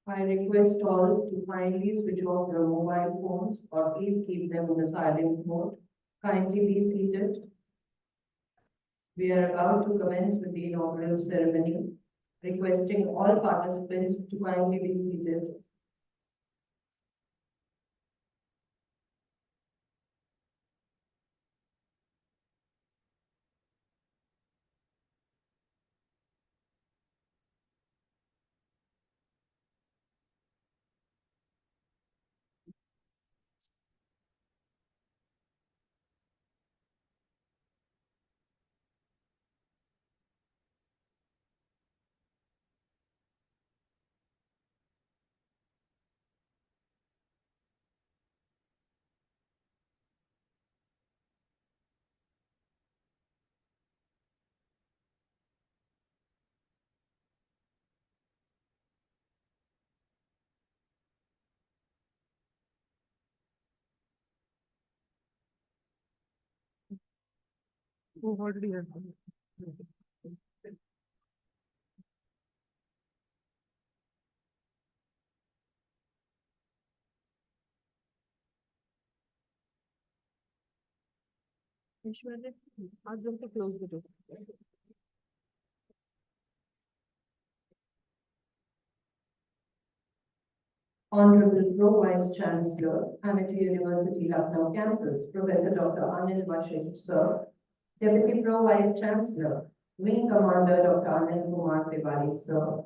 I request all to kindly switch off your mobile phones or please keep them in the silent mode. Kindly be seated. We are about to commence with the inaugural ceremony, requesting all participants to kindly be seated. Oh, already have. Ishwarya, ask them to close the door. Honorable Pro Vice Chancellor, Amity University Lucknow Campus, Professor Dr. Anil Vashisht, Sir, Deputy Pro Vice Chancellor, Wing Commander Dr. Anil Kumar Tiwari, Sir,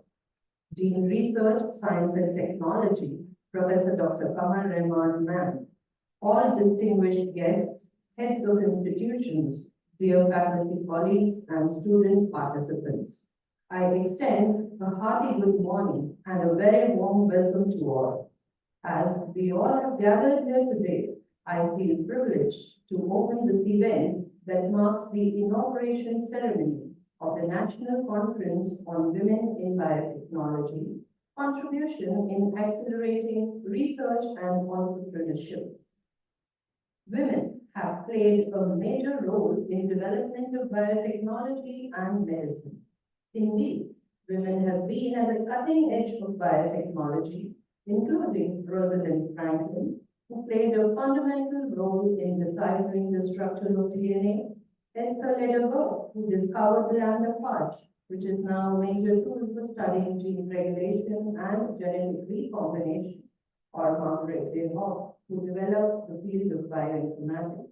Dean Research, Science and Technology, Professor Dr. Kamal Rahman, Ma'am, all distinguished guests, heads of institutions, dear faculty colleagues, and student participants. I extend a hearty good morning and a very warm welcome to all. As we all have gathered here today, I feel privileged to open this event that marks the inauguration ceremony of the National Conference on Women in Biotechnology, Contribution in Accelerating Research and Entrepreneurship. Women have played a major role in development of biotechnology and medicine. Indeed, women have been at the cutting edge of biotechnology, including Rosalind Franklin, who played a fundamental role in deciphering the structure of DNA, Esther Lederberg, who discovered the lambda fudge, which is now a major tool for studying gene regulation and genetic recombination, or Margaret Hawk, who developed the field of bioinformatics.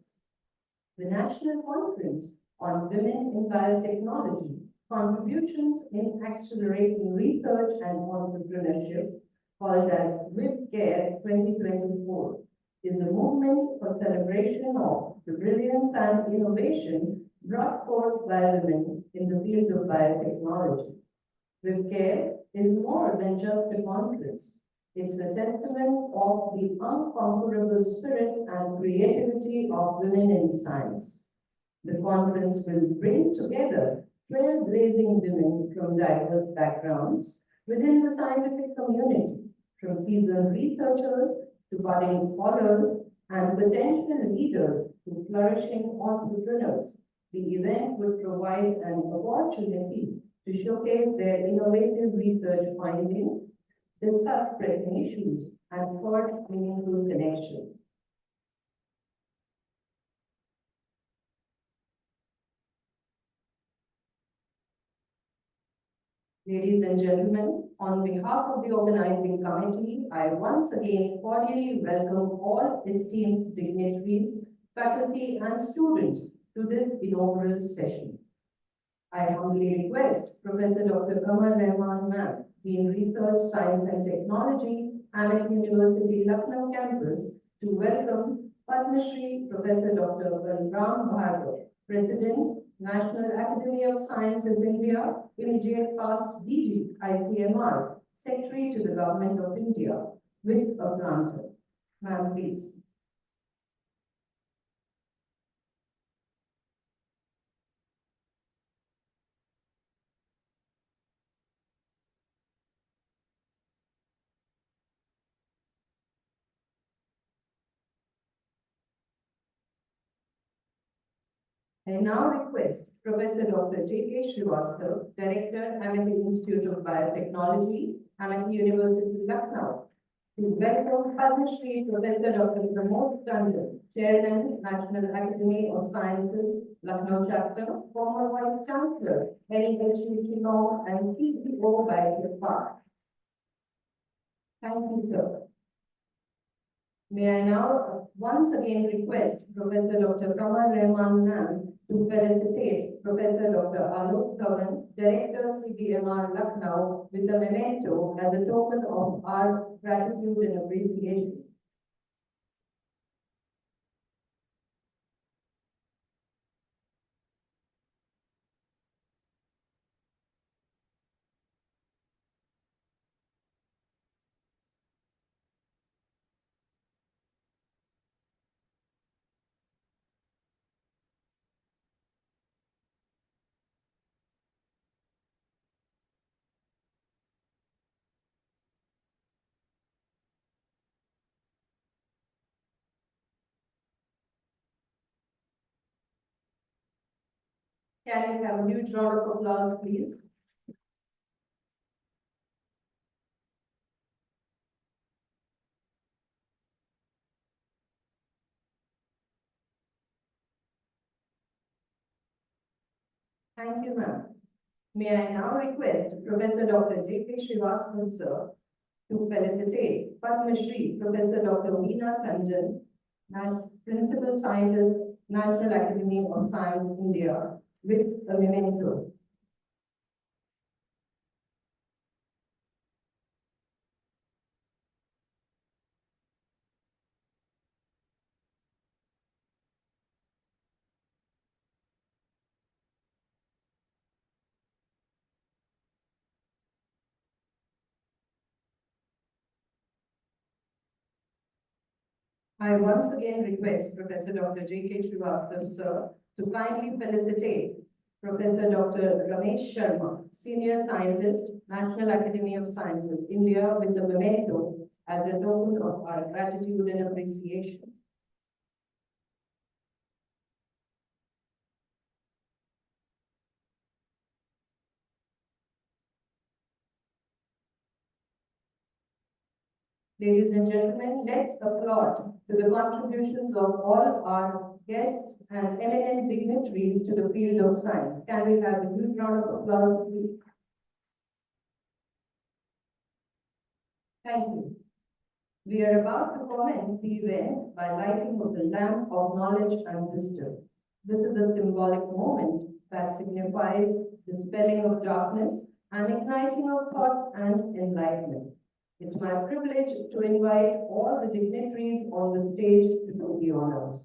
The National Conference on Women in Biotechnology, Contributions in Accelerating Research and Entrepreneurship, called as WIPCARE 2024, is a movement for celebration of the brilliance and innovation brought forth by women in the field of biotechnology. WIPCARE is more than just a conference. It's a testament of the unconquerable spirit and creativity of women in science. The conference will bring together trailblazing women from diverse backgrounds within the scientific community, from seasoned researchers to budding scholars and potential leaders to flourishing entrepreneurs. The event would provide an opportunity to showcase their innovative research findings, discuss pressing issues, and forge meaningful connections. Ladies and gentlemen, on behalf of the organizing committee, I once again cordially welcome all esteemed dignitaries, faculty, and students to this inaugural session. I humbly request Professor Dr. Kamal Rahman, Ma'am, Dean Research, Science and Technology, Amity University Lucknow Campus, to welcome Padma Shri Professor Dr. Balram Bhargava, President, National Academy of Sciences India, immediate past DG, ICMR, Secretary to the Government of India, with a planter. Ma'am, please. I now request Professor Dr. J.K. Srivastava, Director, Amity Institute of Biotechnology, Amity University, Lucknow, to welcome Padma Shri Professor Dr. Pramod Tandon, Chairman, National Academy of Sciences, Lucknow Chapter, former Vice Chancellor, NEHU Law, and CEO by the Park. Thank you, sir. May I now once again request Professor Dr. Kamar Rehman Nan to felicitate Professor Dr. Alok Dhawan, Director CBMR Lucknow, with a memento as a token of our gratitude and appreciation. Can we have a huge round of applause, please? Thank you, ma'am. May I now request Professor Dr. J.K. Srivastava, sir, to felicitate Padma Shri Professor Dr. Veena Tandon, Principal Scientist, National Academy of Science, India, with a memento. I once again request Professor Dr. J.K. Srivastava, sir, to kindly felicitate Professor Dr. Ramesh Sharma, Senior Scientist, National Academy of Sciences, India, with the memento as a token of our gratitude and appreciation. Ladies and gentlemen, let's applaud to the contributions of all our guests and eminent dignitaries to the field of science. Can we have a huge round of applause, please? Thank you. We are about to commence the event by lighting of the lamp of knowledge and wisdom. This is a symbolic moment that signifies dispelling of darkness and igniting of thought and enlightenment. It's my privilege to invite all the dignitaries on the stage to do the honors.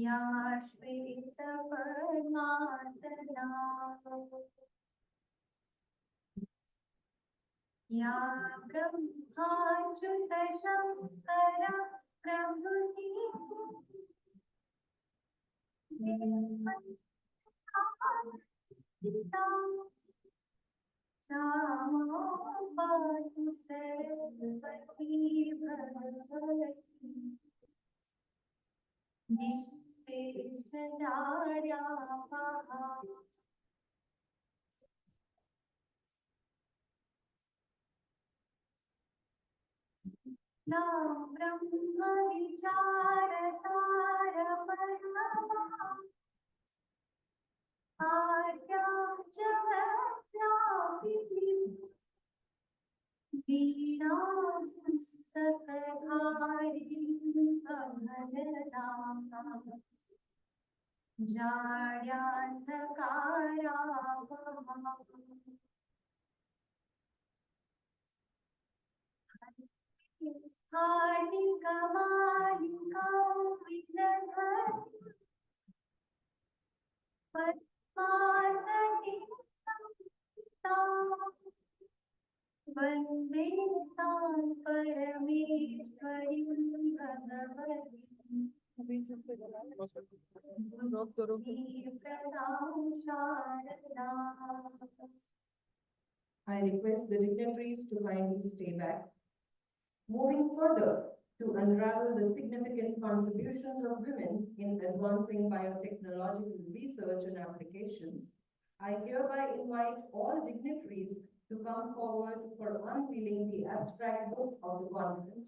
या श्वेतपद्मासना या ब्रह्माच्युतशङ्कर प्रभृतिः सा मां पातु सरस्वती भगवती निःशेषजाड्यापहा ना ब्रह्मविचारसारपरमा आर्यां च वक्त्राभिः वीणां पुस्तकधारिणीं कमलदां जाड्यान्धकारापहां हार्दिकमालिकां विदधति पद्मासने संस्थितां वन्दे तां परमेश्वरीं भगवतीं बुद्धिप्रदां शारदाम्। I request the dignitaries to kindly stay back. Moving further to unravel the significant contributions of women in advancing biotechnological research and applications, I hereby invite all dignitaries to come forward for unveiling the abstract book of the conference.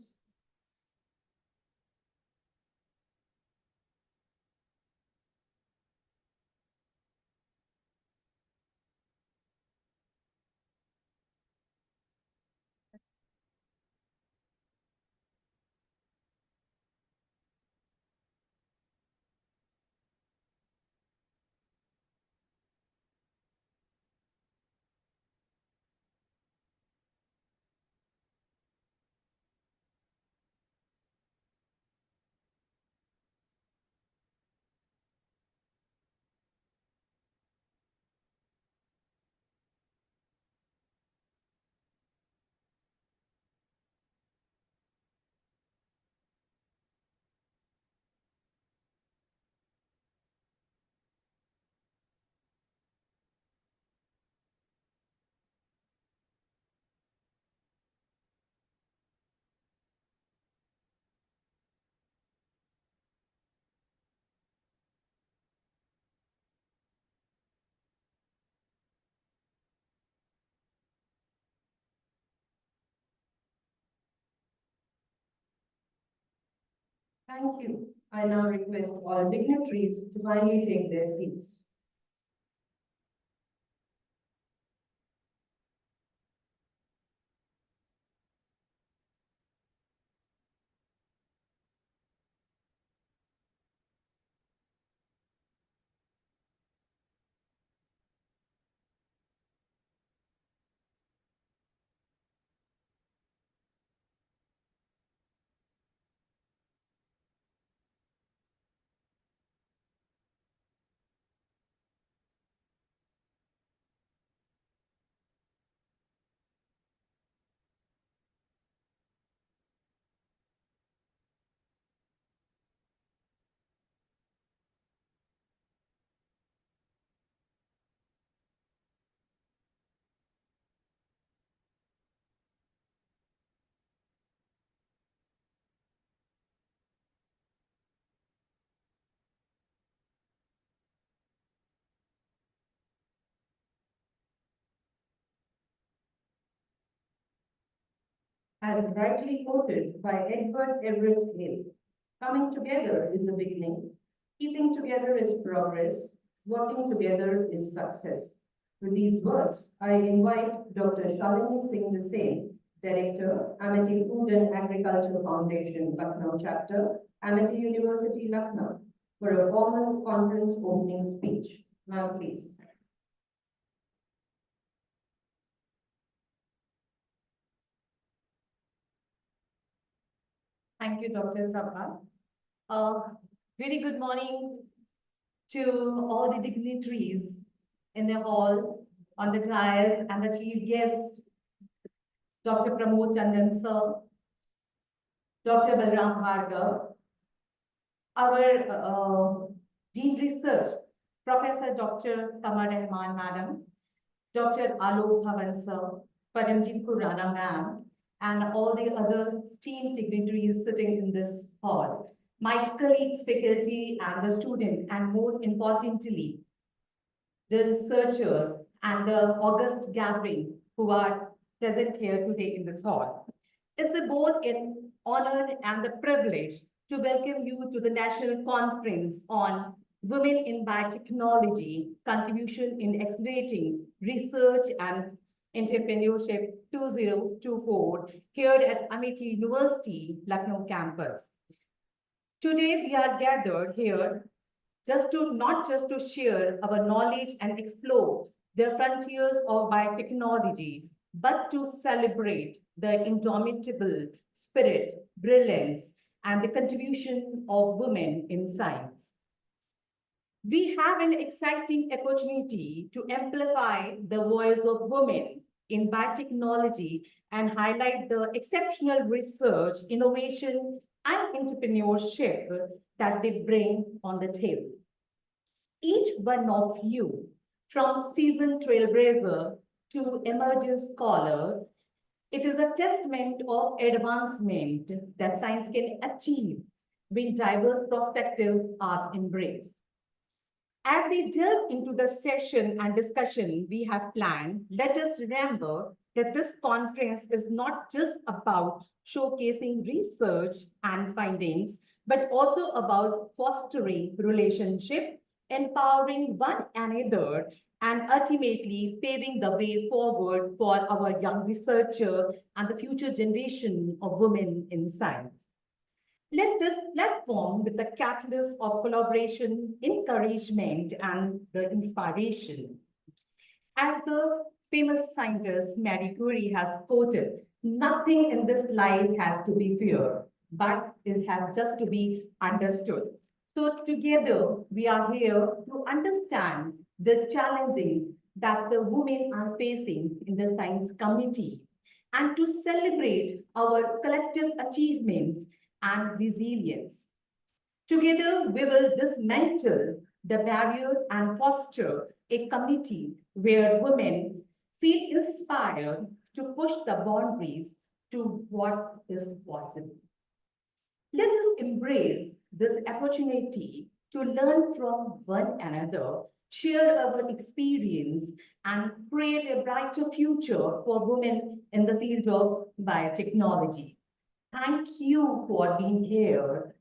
Thank you. I now request all dignitaries to kindly take their seats. As rightly quoted by Edward Everett Hale, coming together is the beginning, keeping together is progress, working together is success. With these words, I invite Dr. Shalini Singh Desai, Director, Amity Food and Agriculture Foundation, Lucknow Chapter, Amity University, Lucknow, for a formal conference opening speech. Ma'am, please. Thank you, Dr. Sabha. Very good morning to all the dignitaries in the hall, on the dais, and the chief guest, Dr. Pramod Tandon sir, Dr. Balram Bhargav, our Dean Research, Professor Dr. Tamar Rahman Madam, Dr. Alok Bhavan sir, Paramjit Khurana ma'am, and all the other esteemed dignitaries sitting in this hall, my colleagues, faculty, and the student, and more importantly, the researchers and the august gathering who are present here today in this hall. It's a both an honor and the privilege to welcome you to the National Conference on Women in Biotechnology, Contribution in Accelerating Research and Entrepreneurship 2024 here at Amity University, Lucknow campus. Today we are gathered here not just to share our knowledge and explore the frontiers of biotechnology, but to celebrate the indomitable spirit, brilliance, and the contribution of women in science. We have an exciting opportunity to amplify the voice of women in biotechnology and highlight the exceptional research, innovation, and entrepreneurship that they bring on the table. Each one of you, from seasoned trailblazer to emerging scholar, it is a testament of advancement that science can achieve when diverse perspectives are embraced. As we delve into the session and discussion we have planned, let us remember that this conference is not just about showcasing research and findings, but also about fostering relationship, empowering one another, and ultimately paving the way forward for our young researcher and the future generation of women in science. Let this platform be the catalyst of collaboration, encouragement, and the inspiration. As the famous scientist Marie Curie has quoted, nothing in this life has to be feared, but it has just to be understood. So together, we are here to understand the challenging that the women are facing in the science community and to celebrate our collective achievements and resilience. Together, we will dismantle the barrier and foster a community where women feel inspired to push the boundaries to what is possible. Let us embrace this opportunity to learn from one another, share our experience, and create a brighter future for women in the field of biotechnology. Thank you for being here.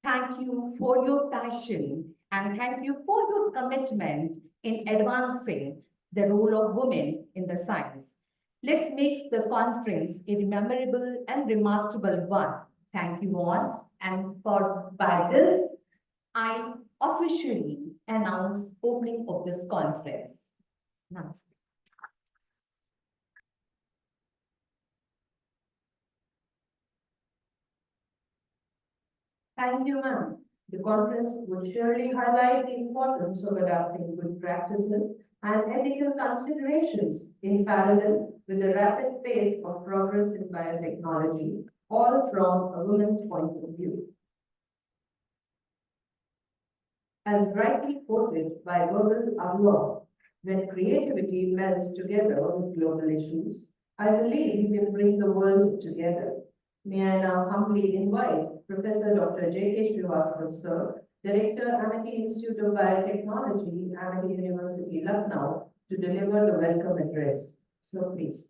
Thank you for your passion and thank you for your commitment in advancing the role of women in the science. Let's make the conference a memorable and remarkable one. Thank you all. And for by this, I officially announce opening of this conference. Namaste. Thank you, ma'am. The conference would surely highlight the importance of adapting good practices and ethical considerations in parallel with the rapid pace of progress in biotechnology, all from a woman's point of view. As rightly quoted by Virgil Abloh, when creativity melts together with global issues, I believe we can bring the world together. May I now humbly invite Professor Dr. J.K. Srivastava, sir, Director, Amity Institute of Biotechnology, Amity University, Lucknow, to deliver the welcome address. So please.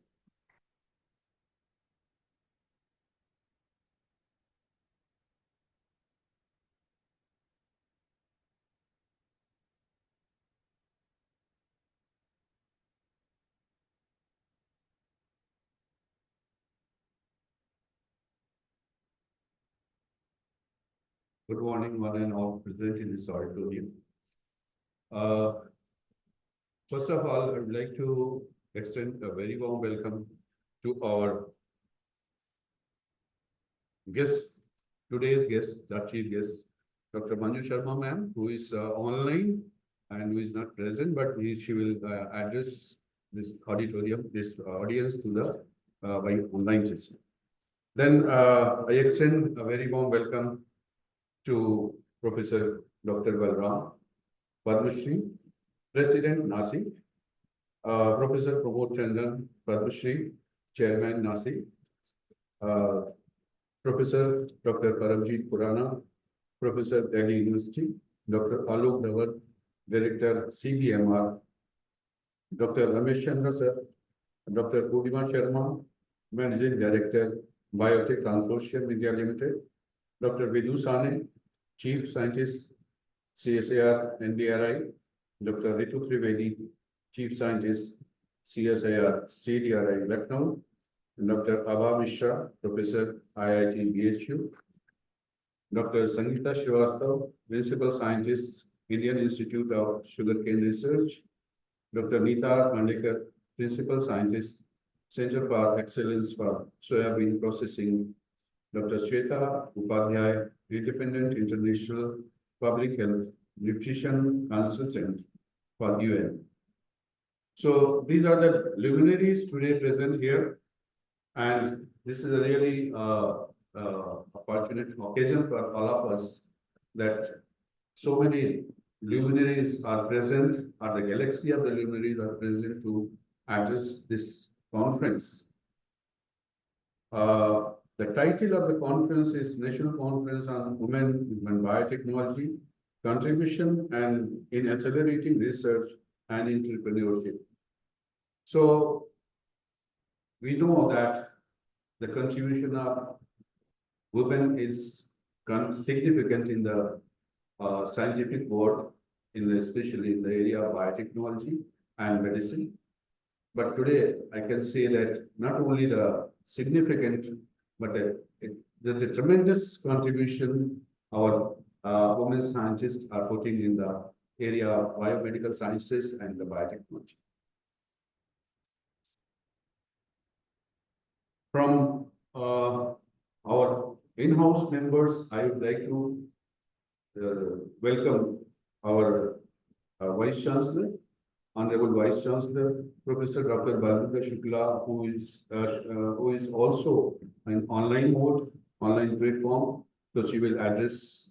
Good morning, one and all present in this auditorium. Uh, First of all, I would like to extend a very warm welcome to our guest, today's guest, our chief guest, Dr. Manju Sharma ma'am, who is online and who is not present, but she will address this auditorium, this audience to the by online system. Then I extend a very warm welcome to Professor Dr. Balram Padma Shri, President Nasi, Professor Pramod Chandan Padma Shri, Chairman Nasi, uh, Professor Dr. Paramjit Purana, Professor Delhi University, Dr. Alok Dhawan, Director CBMR, Dr. Ramesh Chandra sir, Dr. Purnima Sharma, Managing Director, Biotech Consortium India Limited, Dr. Vidhu Sane, Chief Scientist, CSIR NDRI, Dr. Ritu Trivedi, Chief Scientist, CSIR CDRI Lucknow, and Dr. Abha Mishra, Professor IIT BHU, Dr. Sangeeta Srivastav, Principal Scientist, Indian Institute of Sugarcane Research, Dr. Neeta Mandekar, Principal Scientist, Center for Excellence for Soybean Processing, Dr. Shweta Upadhyay, Independent International Public Health Nutrition Consultant for UN. So these are the luminaries today present here. And this is a really fortunate occasion for all of us that so many luminaries are present, or the galaxy of the luminaries are present to address this conference. The title of the conference is National Conference on Women in Biotechnology, Contribution and in Accelerating Research and Entrepreneurship. So we know that the contribution of women is significant in the scientific world, especially in the area of biotechnology and medicine. But today, I can say that not only the significant, but the tremendous contribution our women scientists are putting in the area of biomedical sciences and the biotechnology. From our in-house members, I would like to welcome our Vice Chancellor, Honorable Vice Chancellor, Professor Dr. Balbika Shukla, who is also an online platform. So she will address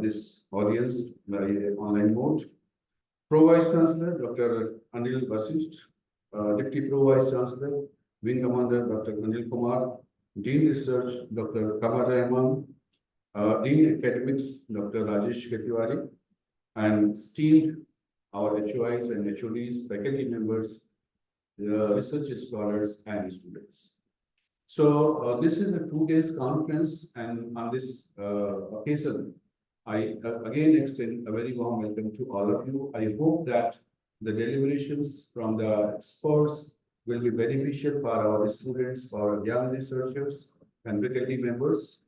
this audience by online mode. Pro Vice Chancellor, Dr. Anil Basist, Deputy Pro Vice Chancellor, Wing Commander, Dr. Anil Kumar, Dean Research, Dr. Kamar Rahman, Dean Academics, Dr. Rajesh Ketiwari, and esteemed our HOIs and HODs, faculty members, research scholars, and students. So this is a 2 days conference, and on this occasion, I again extend a very warm welcome to all of you. I hope that the deliberations from the experts will be beneficial for our students, for our young researchers and faculty members.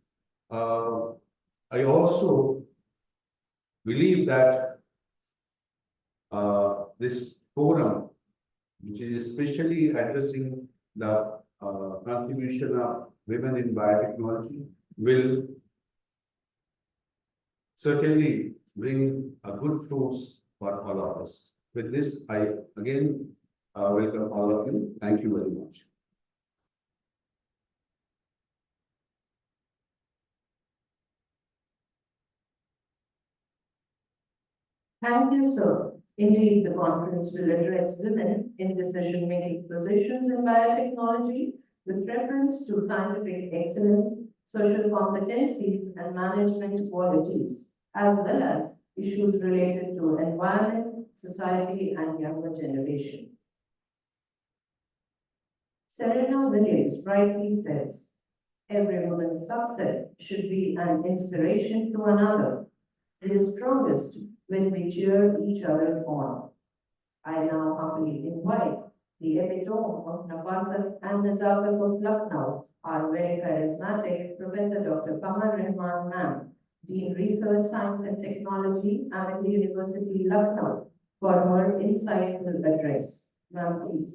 I also believe that this forum, which is especially addressing the contribution of women in biotechnology, will certainly bring a good fruits for all of us. With this, I again welcome all of you. Thank you very much. Thank you, sir. Indeed, the conference will address women in decision-making positions in biotechnology with reference to scientific excellence, social competencies, and management qualities, as well as issues related to environment, society, and younger generation. Serena Williams rightly says, every woman's success should be an inspiration to another. It is strongest when we cheer each other on. I now humbly invite the epitome of Nafasat and Nazakat of Lucknow, our very charismatic Professor Dr. Kamar Rahman ma'am, Dean Research, Science and Technology, Amity University, Lucknow, for her insightful address. Ma'am, please.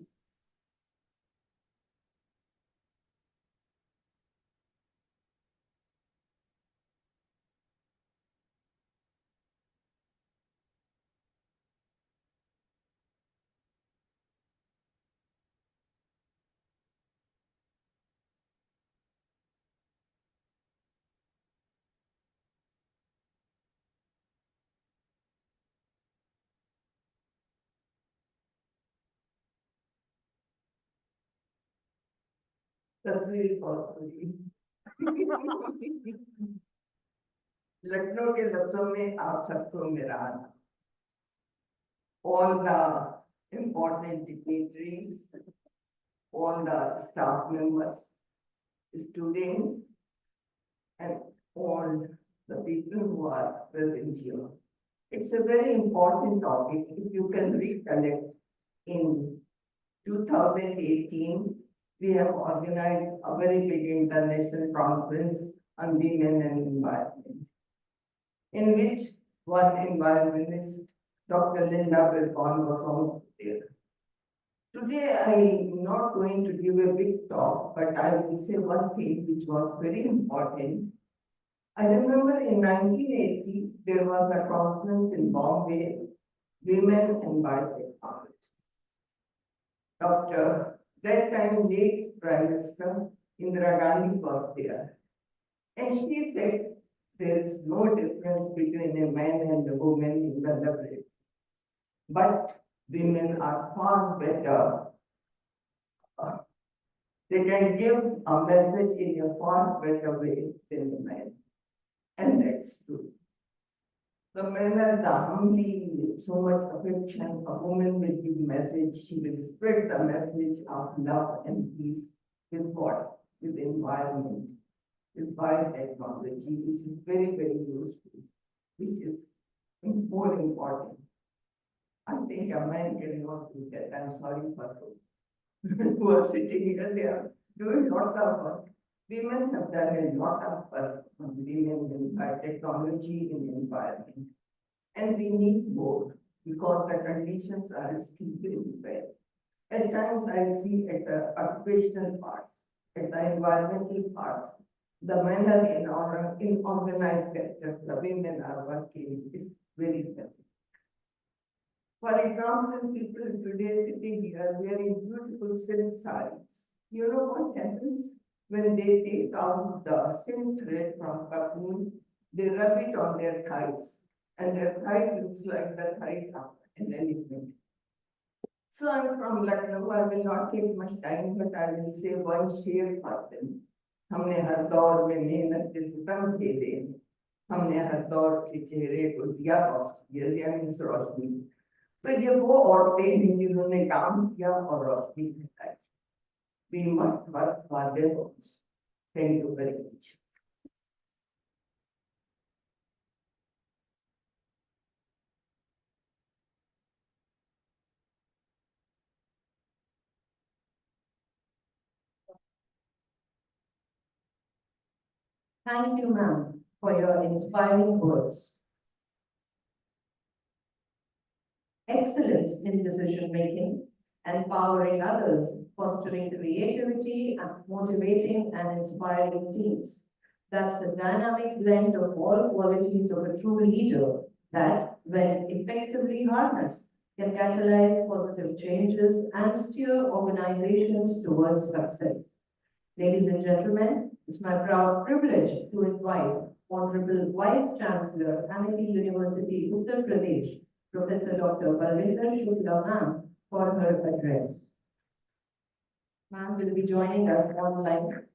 तस्वीर बहुत बड़ी। लखनऊ के लफ्जों में आप सबको मेरा all the important dignitaries, all the staff members, students, and all the people who are present here. It's a very important topic. If you can recollect, in 2018, we have organized a very big international conference on women and environment, in which one environmentalist, Dr. Linda Wilpon, was also there. Today, I'm not going to give a big talk, but I will say one thing which was very important. I remember in 1980, there was a conference in Bombay, Women and Biotechnology. That time late Prime Minister Indira Gandhi was there. And she said, there is no difference between a man and a woman in the laboratory. But women are far better. They can give a message in a far better way than the man. And that's true. The men are the humbly, with so much affection, a woman will give message, she will spread the message of love and peace with God, with the environment, with biotechnology, which is very, very useful, which is more important. I think a man cannot do that. I'm sorry for those who are sitting here, they are doing lots of work. Women have done a lot of work on women in biotechnology in the environment. And we need more because the conditions are still very bad. At times I see at the occupational parts, at the environmental parts, the men are in organized sectors, the women are working is very difficult. For example, people today sitting here wearing beautiful silk sarees. You know what happens? When they take out the silk thread from cocoon, they rub it on their thighs, and their thighs looks like the thighs of an elephant. So I'm from Lucknow. I will not take much time, but I will say one शेर for them. हमने हर दौर में मेहनत के सितम झेले, हमने हर दौर के चेहरे को जिया मीन्स रोशनी। तो ये वो औरतें हैं जिन्होंने काम किया और रोशनी फैलाई। We must work for their homes. Thank you very much. Thank you, ma'am, for your inspiring words. Excellence in decision making, empowering others, fostering creativity, and motivating and inspiring teams. That's a dynamic blend of all qualities of a true leader that, when effectively harnessed, can catalyze positive changes and steer organizations towards success. Ladies and gentlemen, it's my proud privilege to invite Honorable Vice Chancellor, Amity University, Uttar Pradesh, Professor Dr. Balvinder Shukla ma'am, for her address. Ma'am will be joining us online.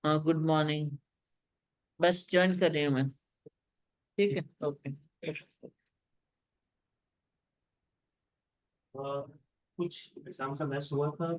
Good morning. बस join कर रही हूँ मैं। ठीक है, okay. कुछ exam का match हुआ था।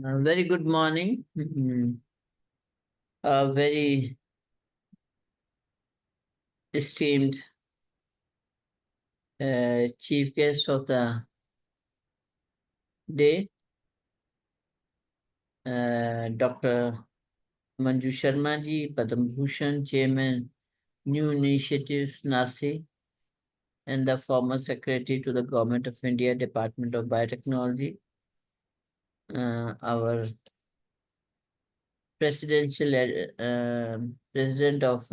Very good morning. A very esteemed chief guest of the day, Dr. Manju Sharma ji, Padam Bhushan Chairman, New Initiatives NASI, and the former Secretary to the Government of India, Department of Biotechnology. Our President of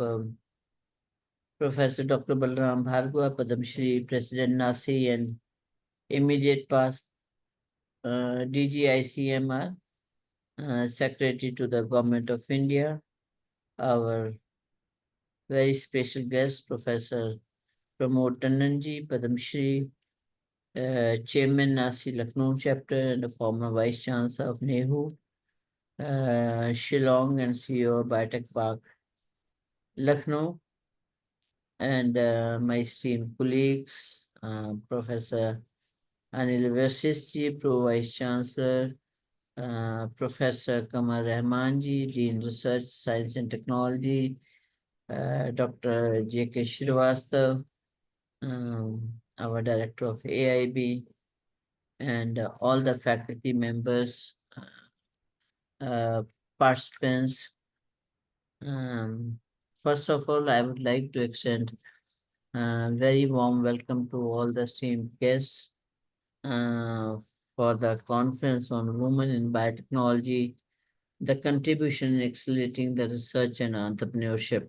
Professor Dr. Balram Bhargava, Padam Shri, President Nasi, and immediate past DGICMR, Secretary to the Government of India, our very special guest, Professor Pramod Tandonji, Padam Shri, Chairman Nasi Lucknow chapter and the former Vice Chancellor of NEHU, Shillong and CEO of Biotech Park, Lucknow, and my esteemed colleagues, Professor Anil Vasistji, Pro Vice Chancellor, Professor Kamar Rahman ji, Dean Research, Science and Technology, Dr. J.K. Srivastav, our Director of AIB, and all the faculty members, participants. First of all, I would like to extend a very warm welcome to all the esteemed guests for the conference on women in biotechnology, the contribution in accelerating the research and entrepreneurship.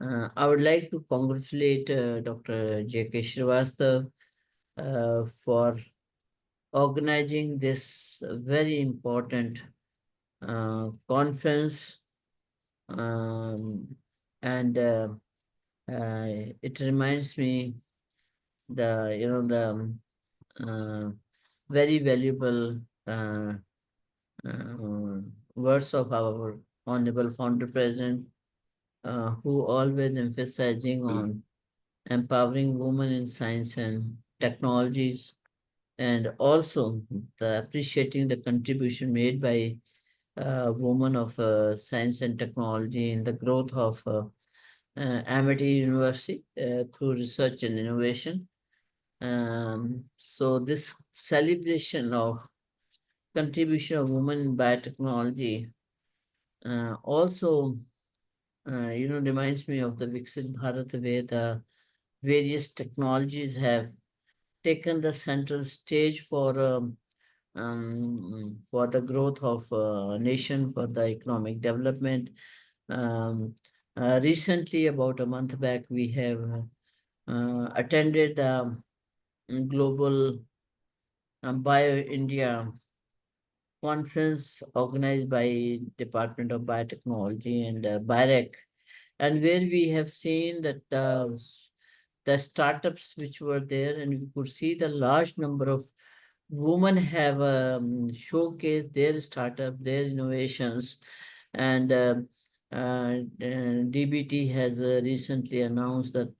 I would like to congratulate Dr. J.K. Srivastav for organizing this very important conference, and it reminds me the very valuable words of our honorable founder president, who always emphasizing on empowering women in science and technologies, and also the appreciating the contribution made by women of science and technology in the growth of Amity University through research and innovation. So this celebration of contribution of women in biotechnology also reminds me of the Viksit Bharat, where the various technologies have taken the central stage for the growth of nation, for the economic development. Recently, about a month back, we have attended the global Bio India conference organized by Department of Biotechnology and BIREC, and where we have seen that the startups which were there, and we could see the large number of women have showcased their startup, their innovations, and DBT has recently announced that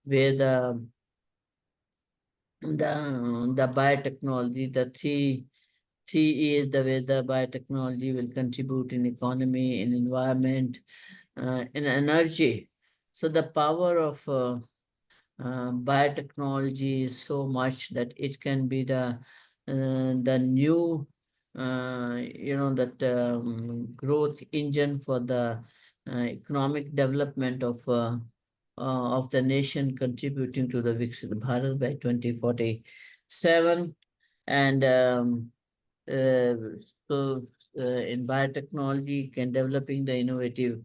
where the biotechnology, the three is the way the biotechnology will contribute in economy, in environment, in energy. So the power of biotechnology is so much that it can be the new that growth engine for the economic development of the nation, contributing to the Viksit Bharat by 2047. And uh, so in biotechnology, can developing the innovative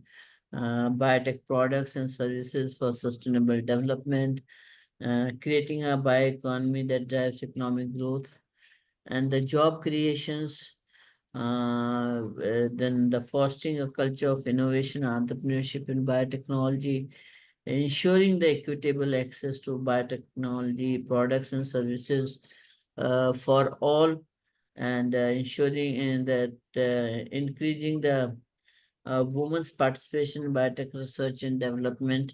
biotech products and services for sustainable development, creating a bioeconomy that drives economic growth and the job creations, then the fostering a culture of innovation, entrepreneurship in biotechnology, ensuring the equitable access to biotechnology products and services for all, and ensuring that increasing the women's participation in biotech research and development,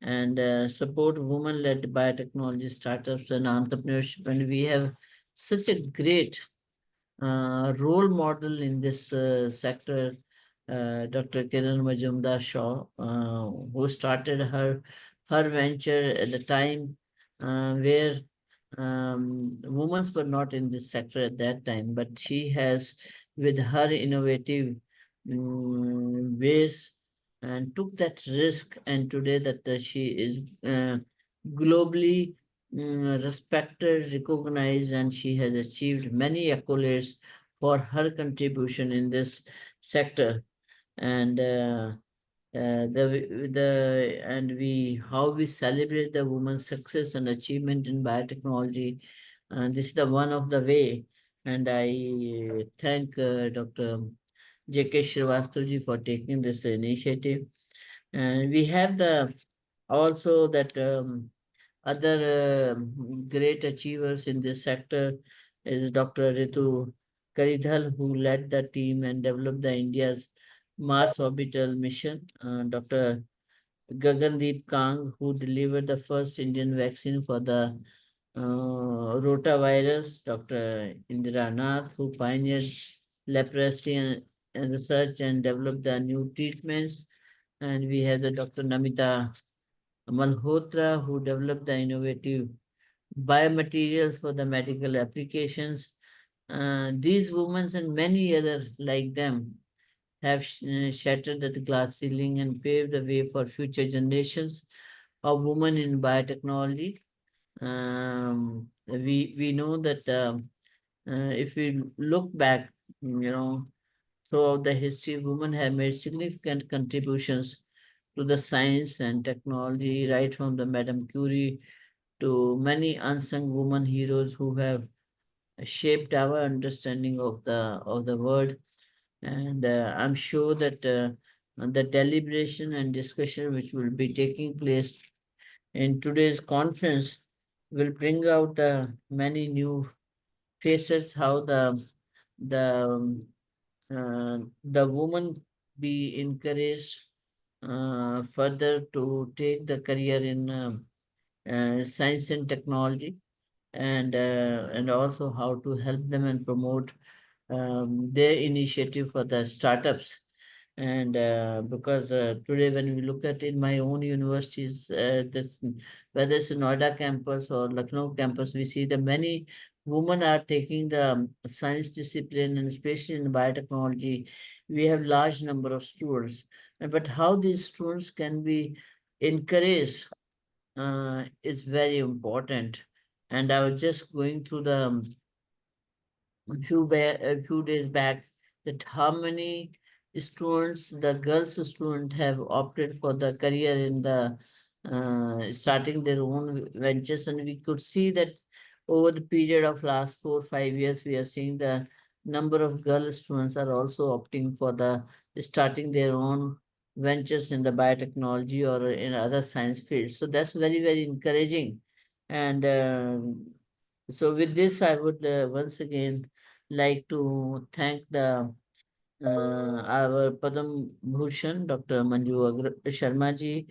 and support women-led biotechnology startups and entrepreneurship. And we have such a great role model in this sector, Dr. Kiran Majumdar Shaw, who started her venture at the time where women were not in this sector at that time, but she has, with her innovative ways, and took that risk, and today that she is globally respected, recognized, and she has achieved many accolades for her contribution in this sector. And the and we how we celebrate the woman's success and achievement in biotechnology. And this is the one of the way. And I thank Dr. J.K. Srivastava for taking this initiative. And we have the also that other great achievers in this sector is Dr. Ritu Karidhal, who led the team and developed the India's Mars orbital mission. Dr. Gagandeep Kang, who delivered the first Indian vaccine for the rotavirus. Dr. Indira Nath, who pioneered leprosy and research and developed the new treatments. And we have the Dr. Namita Malhotra, who developed the innovative biomaterials for the medical applications. These women and many others like them have shattered the glass ceiling and paved the way for future generations of women in biotechnology. We know that if we look back, throughout the history, women have made significant contributions to the science and technology, right from the Madame Curie to many unsung women heroes who have shaped our understanding of the world. And I'm sure that the deliberation and discussion which will be taking place in today's conference will bring out many new faces, how the the woman be encouraged further to take the career in science and technology, and also how to help them and promote their initiative for the startups. And because today when we look at in my own universities, this, whether it's Noida campus or Lucknow campus, we see that many women are taking the science discipline, and especially in biotechnology, we have large number of students. But how these students can be encouraged is very important. And I was just going through the a few days back that how many students, the girls student, have opted for the career in the starting their own ventures, and we could see that over the period of last 4 5 years, we are seeing the number of girl students are also opting for the starting their own ventures in the biotechnology or in other science fields. So that's very encouraging. And so with this, I would once again like to thank the our Padam Bhushan, Dr. Sharma ji,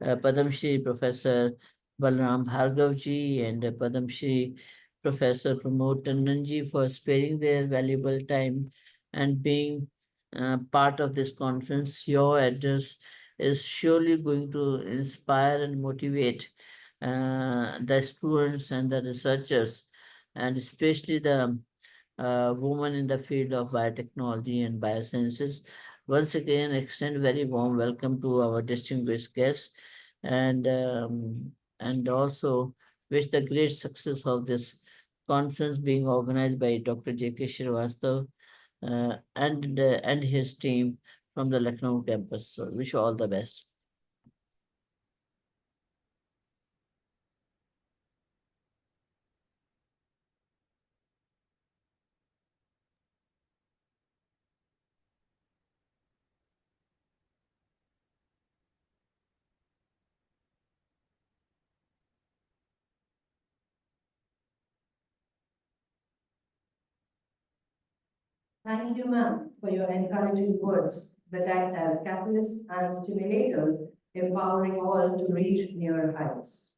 Padam Shri Professor Balram Bhargav ji, and Padam Shri Professor Pramod Tandon ji for sparing their valuable time and being part of this conference. Your address is surely going to inspire and motivate the students and the researchers, and especially the women in the field of biotechnology and biosciences. Once again, extend very warm welcome to our distinguished guests, and also wish the great success of this conference being organized by Dr. J.K. Srivastava and his team from the Lucknow campus. So wish you all the best. Thank you, ma'am, for your encouraging words that act as catalysts and stimulators, empowering all to reach newer heights.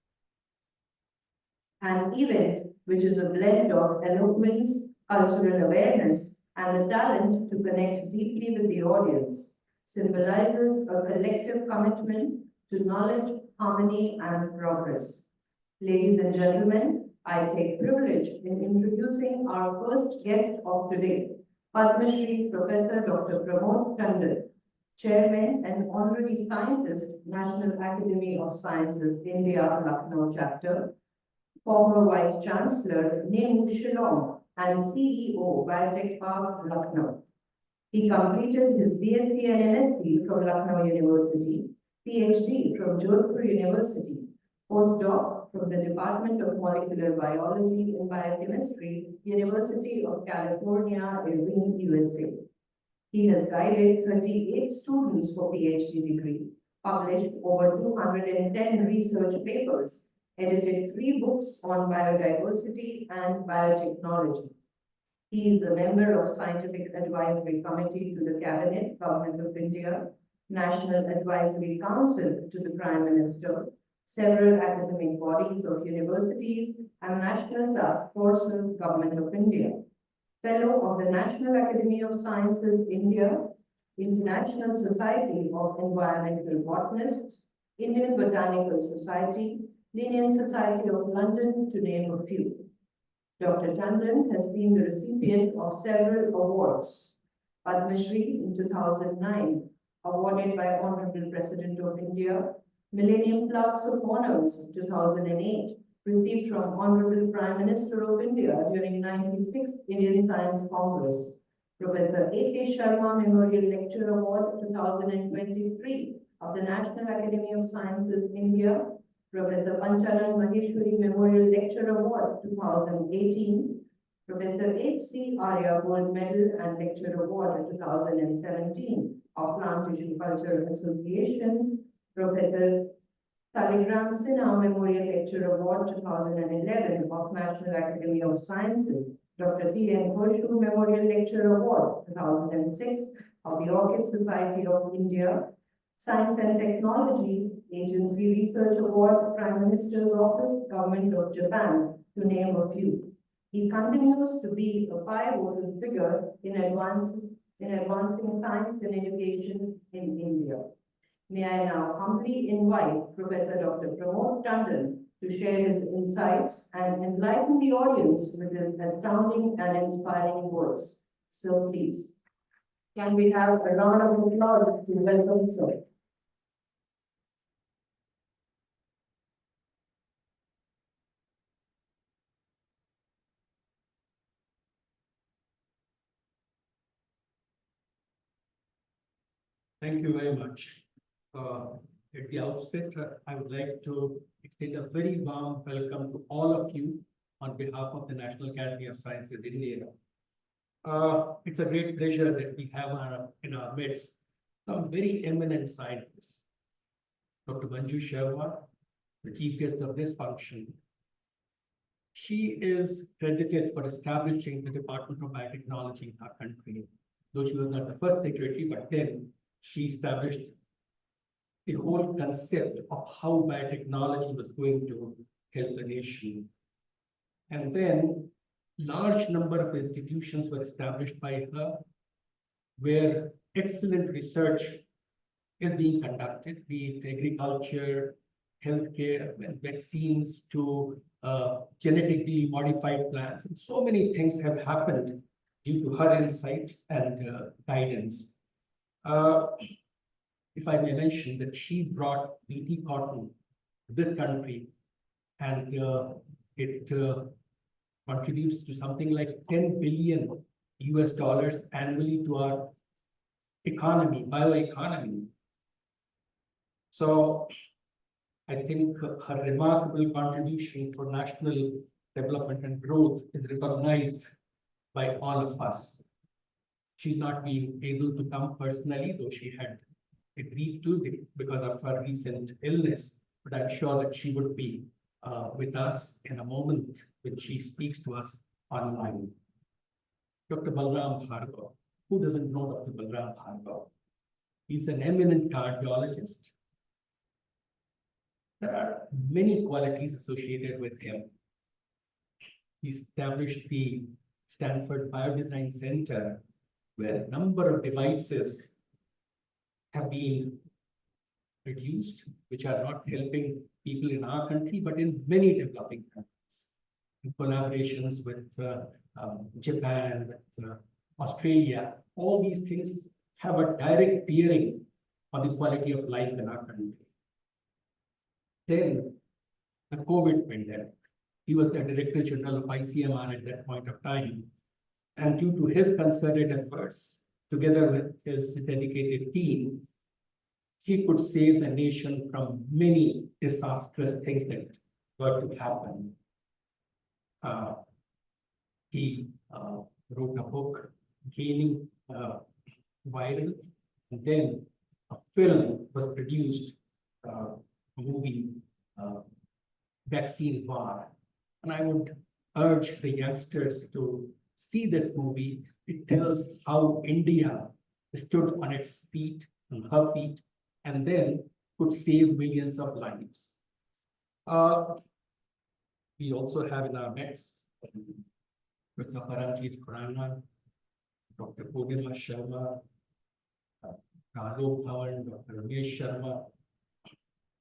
An event which is a blend of eloquence, cultural awareness, and the talent to connect deeply with the audience, symbolizes a collective commitment to knowledge, harmony, and progress. Ladies and gentlemen, I take privilege in introducing our first guest of today, Padma Shri Professor Dr. Pramod Tandon, Chairman and Honorary Scientist, National Academy of Sciences, India, Lucknow Chapter, former Vice Chancellor, Nemu Shillong, and CEO, Biotech Park, Lucknow. He completed his BSc and MSc from Lucknow University, PhD from Jodhpur University, postdoc from the Department of Molecular Biology and Biochemistry, University of California, Irvine, USA. He has guided 38 students for PhD degree, published over 210 research papers, edited 3 books on biodiversity and biotechnology. He is a member of Scientific Advisory Committee to the Cabinet, Government of India, National Advisory Council to the Prime Minister, several academic bodies of universities, and national task forces, Government of India. Fellow of the National Academy of Sciences, India, International Society of Environmental Botanists, Indian Botanical Society, Linnean Society of London, to name a few. Dr. Tandon has been the recipient of several awards. Padma Shri in 2009, awarded by Honorable President of India, Millennium Plaques of Honors 2008, received from Honorable Prime Minister of India during 96th Indian Science Congress. Professor A.K. Sharma Memorial Lecture Award 2023 of the National Academy of Sciences, India. Professor Panchanan Maheshwari Memorial Lecture Award 2018. Professor H.C. Arya Gold Medal and Lecture Award 2017 of Plant Tissue Culture Association. Professor Saligram Sinha Memorial Lecture Award 2011 of National Academy of Sciences. Dr. T.N. Horshu Memorial Lecture Award 2006 of the Orchid Society of India. Science and Technology Agency Research Award, Prime Minister's Office, Government of Japan, to name a few. He continues to be a pivotal figure in advancing science and education in India. May I now humbly invite Professor Dr. Pramod Tandon to share his insights and enlighten the audience with his astounding and inspiring words. So please, can we have a round of applause to welcome sir? Thank you very much. At the outset, I would like to extend a very warm welcome to all of you on behalf of the National Academy of Sciences, India. It's a great pleasure that we have in our midst some very eminent scientists. Dr. Manju Sharma, the chief guest of this function. She is credited for establishing the Department of Biotechnology in our country. Though she was not the first secretary, but then she established the whole concept of how biotechnology was going to help the nation. And then large number of institutions were established by her where excellent research is being conducted, be it agriculture, healthcare, and vaccines to genetically modified plants. And so many things have happened due to her insight and guidance. If I may mention that she brought BT cotton to this country, and it contributes to something like 10 billion US dollars annually to our economy, bioeconomy. So I think her remarkable contribution for national development and growth is recognized by all of us. She's not been able to come personally, though she had agreed to it because of her recent illness, but I'm sure that she would be with us in a moment when she speaks to us online. Dr. Balram Bhargava. Who doesn't know Dr. Balram Bhargava? He's an eminent cardiologist. There are many qualities associated with him. He established the Stanford Biodesign Center, where a number of devices have been produced, which are not helping people in our country, but in many developing countries. In collaborations with Japan, with Australia, all these things have a direct bearing on the quality of life in our country. Then the COVID pandemic. He was the Director General of ICMR at that point of time. And due to his concerted efforts, together with his dedicated team, he could save the nation from many disastrous things that were to happen. He wrote a book, Gaining Viral, and then a film was produced, a movie, Vaccine War. And I would urge the youngsters to see this movie. It tells how India stood on its feet, on her feet, and then could save millions of lives. We also have in our midst Professor Paramjit Khurana, Dr. Purnima Sharma, Raghav Dhawan, Dr. Ramesh Sharma.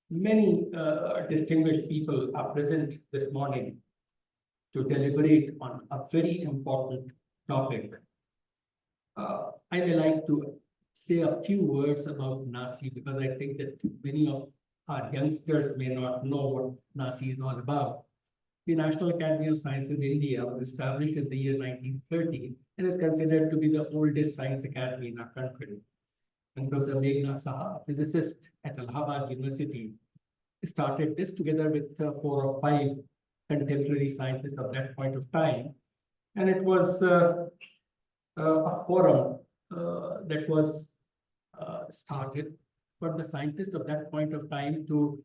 Many distinguished people are present this morning to deliberate on a very important topic. I would like to say a few words about NACI because I think that many of our youngsters may not know what NACI is all about. The National Academy of Sciences India was established in the year 1930 and is considered to be the oldest science academy in our country. And Professor Meghnad Saha, a physicist at Allahabad University, started this together with 4 or 5 contemporary scientists of that point of time. And it was a forum that was started for the scientists of that point of time to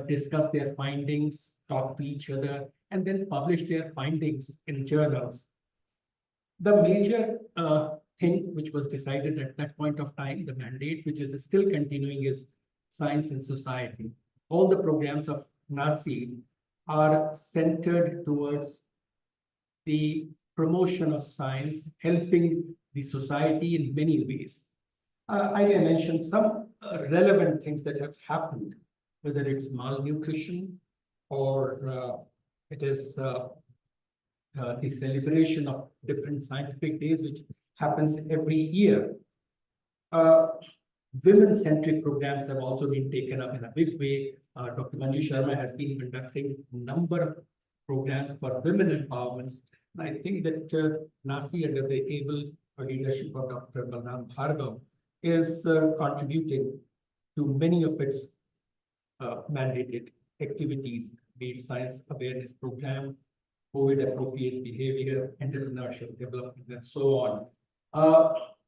discuss their findings, talk to each other, and then publish their findings in journals. The major thing which was decided at that point of time, the mandate, which is still continuing, is science and society. All the programs of NACI are centered towards the promotion of science, helping the society in many ways. I can mention some relevant things that have happened, whether it's malnutrition or it is the celebration of different scientific days, which happens every year. Women-centric programs have also been taken up in a big way. Dr. Manju Sharma has been conducting a number of programs for women empowerment. And I think that NACI, under the able leadership of Dr. Balram Bhargava, is contributing to many of its mandated activities, be it science awareness program, COVID appropriate behavior, entrepreneurship development, and so on.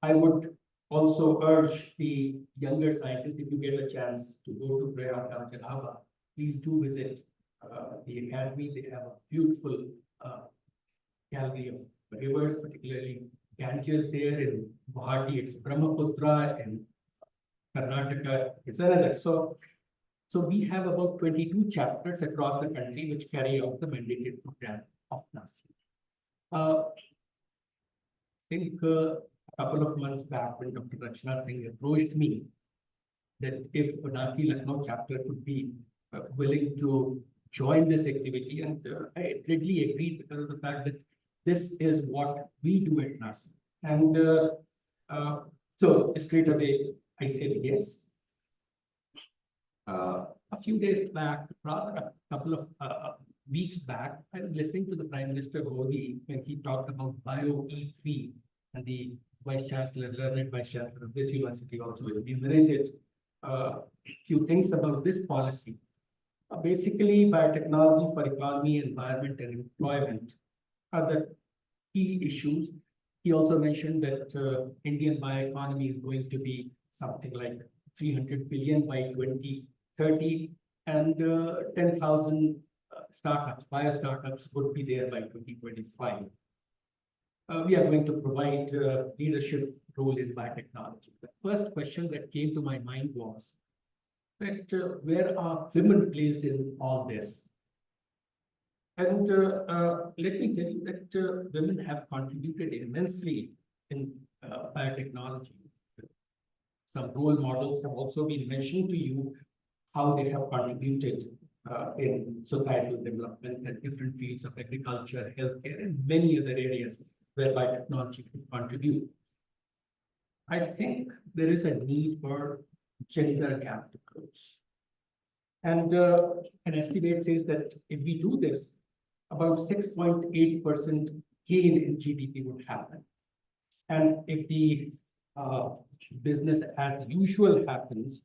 I would also urge the younger scientists, if you get a chance to go to Prayagraj, Allahabad, please do visit the academy. They have a beautiful gallery of rivers, particularly Ganges there. In Guwahati, it's Brahmaputra. In Karnataka, it's another. So we have about 22 chapters across the country which carry out the mandated program of NACI. I think a couple of months back when Dr. Rachna Singh approached me that if NACI Lucknow chapter could be willing to join this activity, and I readily agreed because of the fact that this is what we do at NACI. And so straight away I said yes. A few days back, rather a couple of weeks back, I was listening to the Prime Minister Modi when he talked about Bio E3, and the Vice Chancellor, learned Vice Chancellor of this university also enumerated a few things about this policy. Basically, biotechnology for economy, environment, and employment are the key issues. He also mentioned that Indian bioeconomy is going to be something like 300 billion by 2030, and 10,000 startups, bio startups would be there by 2025. We are going to provide leadership role in biotechnology. The first question that came to my mind was that where are women placed in all this? And let me tell you that women have contributed immensely in biotechnology. Some role models have also been mentioned to you, how they have contributed in societal development and different fields of agriculture, healthcare, and many other areas where biotechnology can contribute. I think there is a need for gender gap to close. And an estimate says that if we do this, about 6.8% gain in GDP would happen. And if the business as usual happens,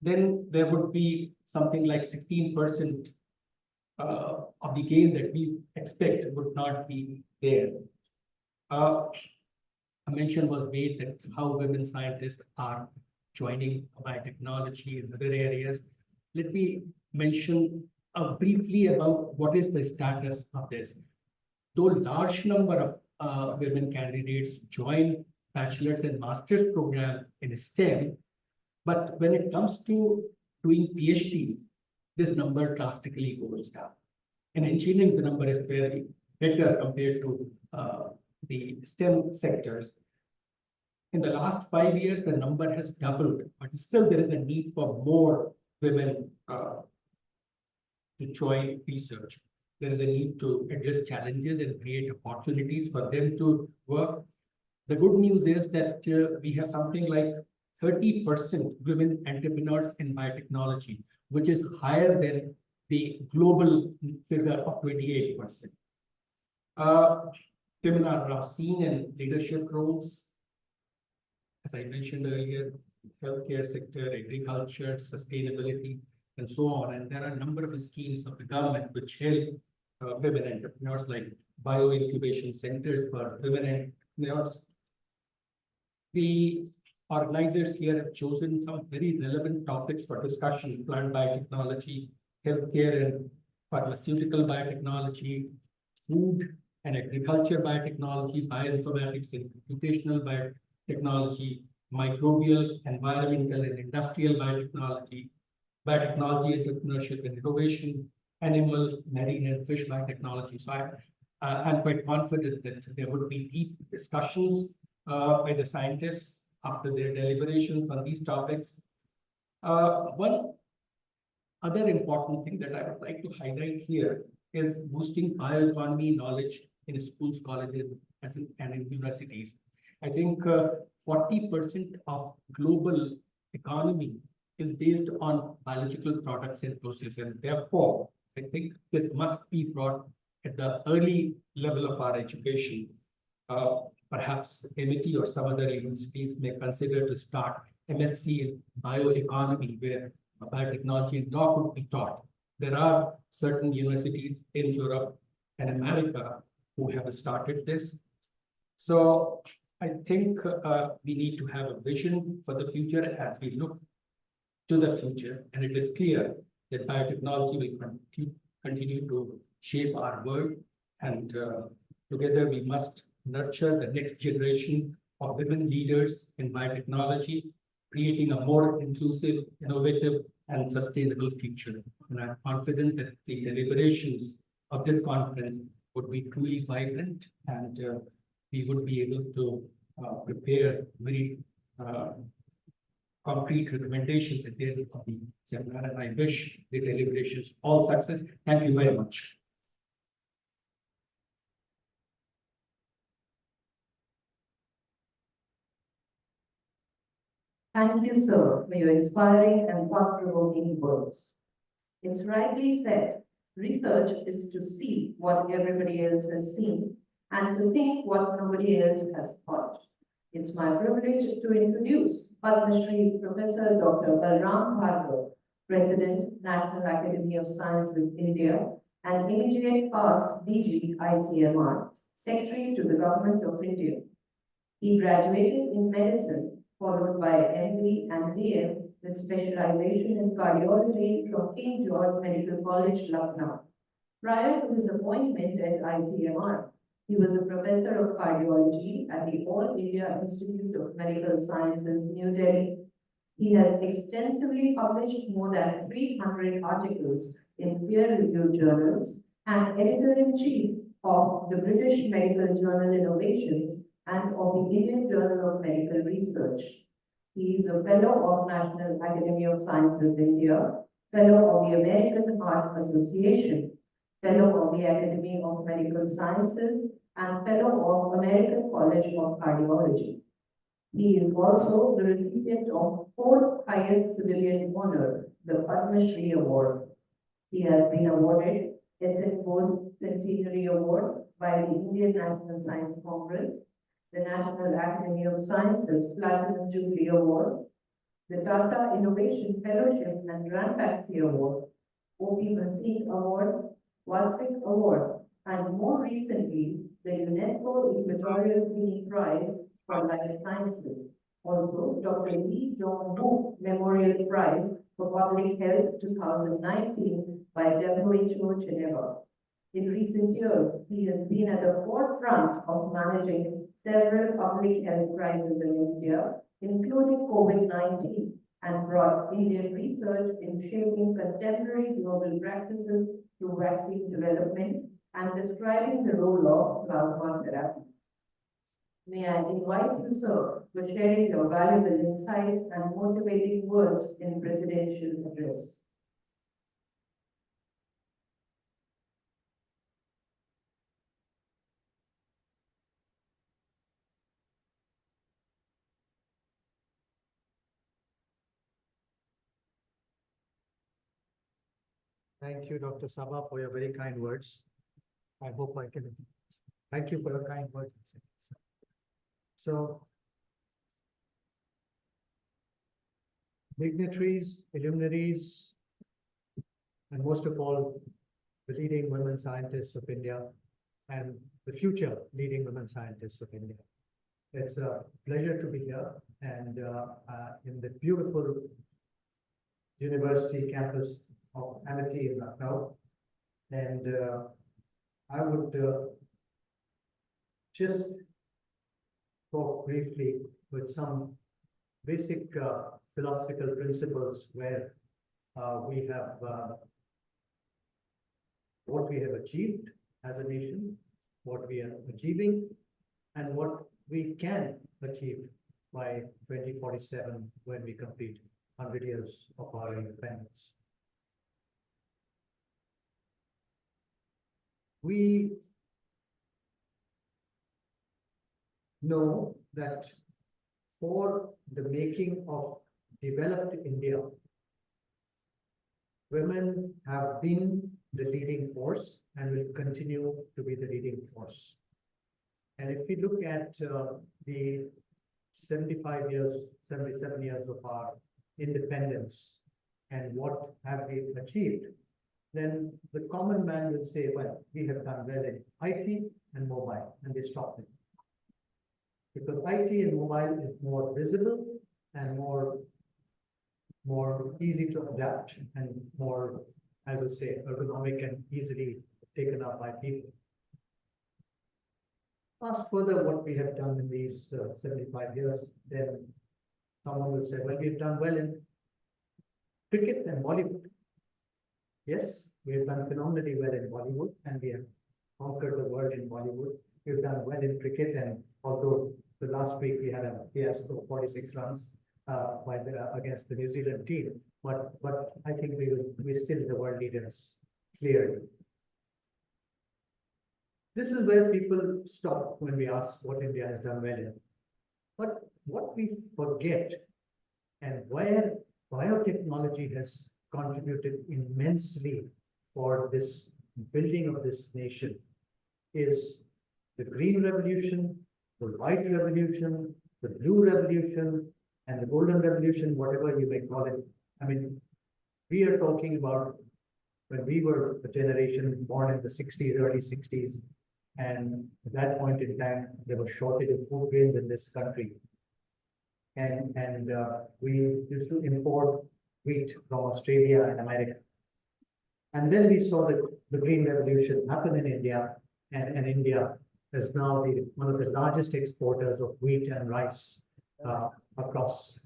then there would be something like 16% of the gain that we expect would not be there. A mention was made that how women scientists are joining biotechnology in other areas. Let me mention briefly about what is the status of this. Though large number of women candidates join bachelor's and master's program in STEM, but when it comes to doing PhD, this number drastically goes down. In engineering, the number is very better compared to the STEM sectors. In the last 5 years, the number has doubled, but still there is a need for more women to join research. There is a need to address challenges and create opportunities for them to work. The good news is that we have something like 30% women entrepreneurs in biotechnology, which is higher than the global figure of 28%. Women are now seen in leadership roles, as I mentioned earlier, healthcare sector, agriculture, sustainability, and so on. And there are a number of schemes of the government which help women entrepreneurs, like bio incubation centers for women entrepreneurs. The organizers here have chosen some very relevant topics for discussion: plant biotechnology, healthcare and pharmaceutical biotechnology, food and agriculture biotechnology, bioinformatics and computational biotechnology, microbial, environmental and industrial biotechnology, biotechnology, entrepreneurship and innovation, animal, marine and fish biotechnology. So I'm quite confident that there would be deep discussions by the scientists after their deliberations on these topics. One other important thing that I would like to highlight here is boosting bioeconomy knowledge in schools, colleges, and in universities. I think 40% of global economy is based on biological products and processes, and therefore, I think this must be brought at the early level of our education. Perhaps MIT or some other universities may consider to start MSc in bioeconomy, where biotechnology and law could be taught. There are certain universities in Europe and America who have started this. So I think we need to have a vision for the future as we look to the future. And it is clear that biotechnology will continue to shape our world. And together we must nurture the next generation of women leaders in biotechnology, creating a more inclusive, innovative, and sustainable future. And I'm confident that the deliberations of this conference would be truly vibrant, and we would be able to prepare very concrete recommendations at the end of the seminar. And I wish the deliberations all success. Thank you very much. Thank you, sir, for your inspiring and thought-provoking words. It's rightly said Research is to see what everybody else has seen and to think what nobody else has thought. It's my privilege to introduce Padma Shri Professor Dr. Balram Bhargava, President, National Academy of Sciences, India, and immediate past DG ICMR, Secretary to the Government of India. He graduated in medicine, followed by MD and DM with specialization in cardiology from King George Medical College, Lucknow. Prior to his appointment at ICMR, he was a professor of cardiology at the All India Institute of Medical Sciences, New Delhi. He has extensively published more than 300 articles in peer-reviewed journals and editor-in-chief of the British Medical Journal Innovations and of the Indian Journal of Medical Research. He is a fellow of National Academy of Sciences, India, fellow of the American Heart Association, fellow of the Academy of Medical Sciences, and fellow of American College of Cardiology. He is also the recipient of fourth highest civilian honor, the Padma Shri Award. He has been awarded S.N. Bose Centenary Award by the Indian National Science Congress, the National Academy of Sciences Platinum Jubilee Award, the Tata Innovation Fellowship and Ranbaxy Award, O.P. Masih Award, Wasvik Award, and more recently, the UNESCO Equatorial Guinea Prize for Life Sciences. Also, Dr. Lee Jong-wook Memorial Prize for Public Health 2019 by WHO Geneva. In recent years, he has been at the forefront of managing several public health crises in India, including COVID-19, and brought Indian research in shaping contemporary global practices through vaccine development and describing the role of plasma therapy. May I invite you, sir, for sharing your valuable insights and motivating words in presidential address. Thank you, Dr. Sabha, for your very kind words. I hope I can. Thank you for your kind words. So, dignitaries, luminaries, and most of all, the leading women scientists of India and the future leading women scientists of India. It's a pleasure to be here and in the beautiful university campus of Amity in Lucknow. And I would just talk briefly with some basic philosophical principles where we have what we have achieved as a nation, what we are achieving, and what we can achieve by 2047 when we complete 100 years of our independence. We know that for the making of developed India, women have been the leading force and will continue to be the leading force. And if we look at the 75 years, 77 years of our independence and what have we achieved, then the common man will say, well, we have done well in IT and mobile, and they stop it. Because IT and mobile is more visible and more easy to adapt and more, I would say, ergonomic and easily taken up by people. Ask further what we have done in these 75 years, then someone will say, well, we've done well in cricket and Bollywood. Yes, we have done phenomenally well in Bollywood and we have conquered the world in Bollywood. We've done well in cricket, and although the last week we had a fiasco of 46 runs against the New Zealand team, but I think we're still the world leaders, clearly. This is where people stop when we ask what India has done well in. But what we forget and where biotechnology has contributed immensely for this building of this nation is the green revolution, the white revolution, the blue revolution, and the golden revolution, whatever you may call it. I mean, we are talking about when we were a generation born in the 60s, early 60s, and at that point in time, there was shortage of food grains in this country. And we used to import wheat from Australia and America. And then we saw the green revolution happen in India, and India is now one of the largest exporters of wheat and rice across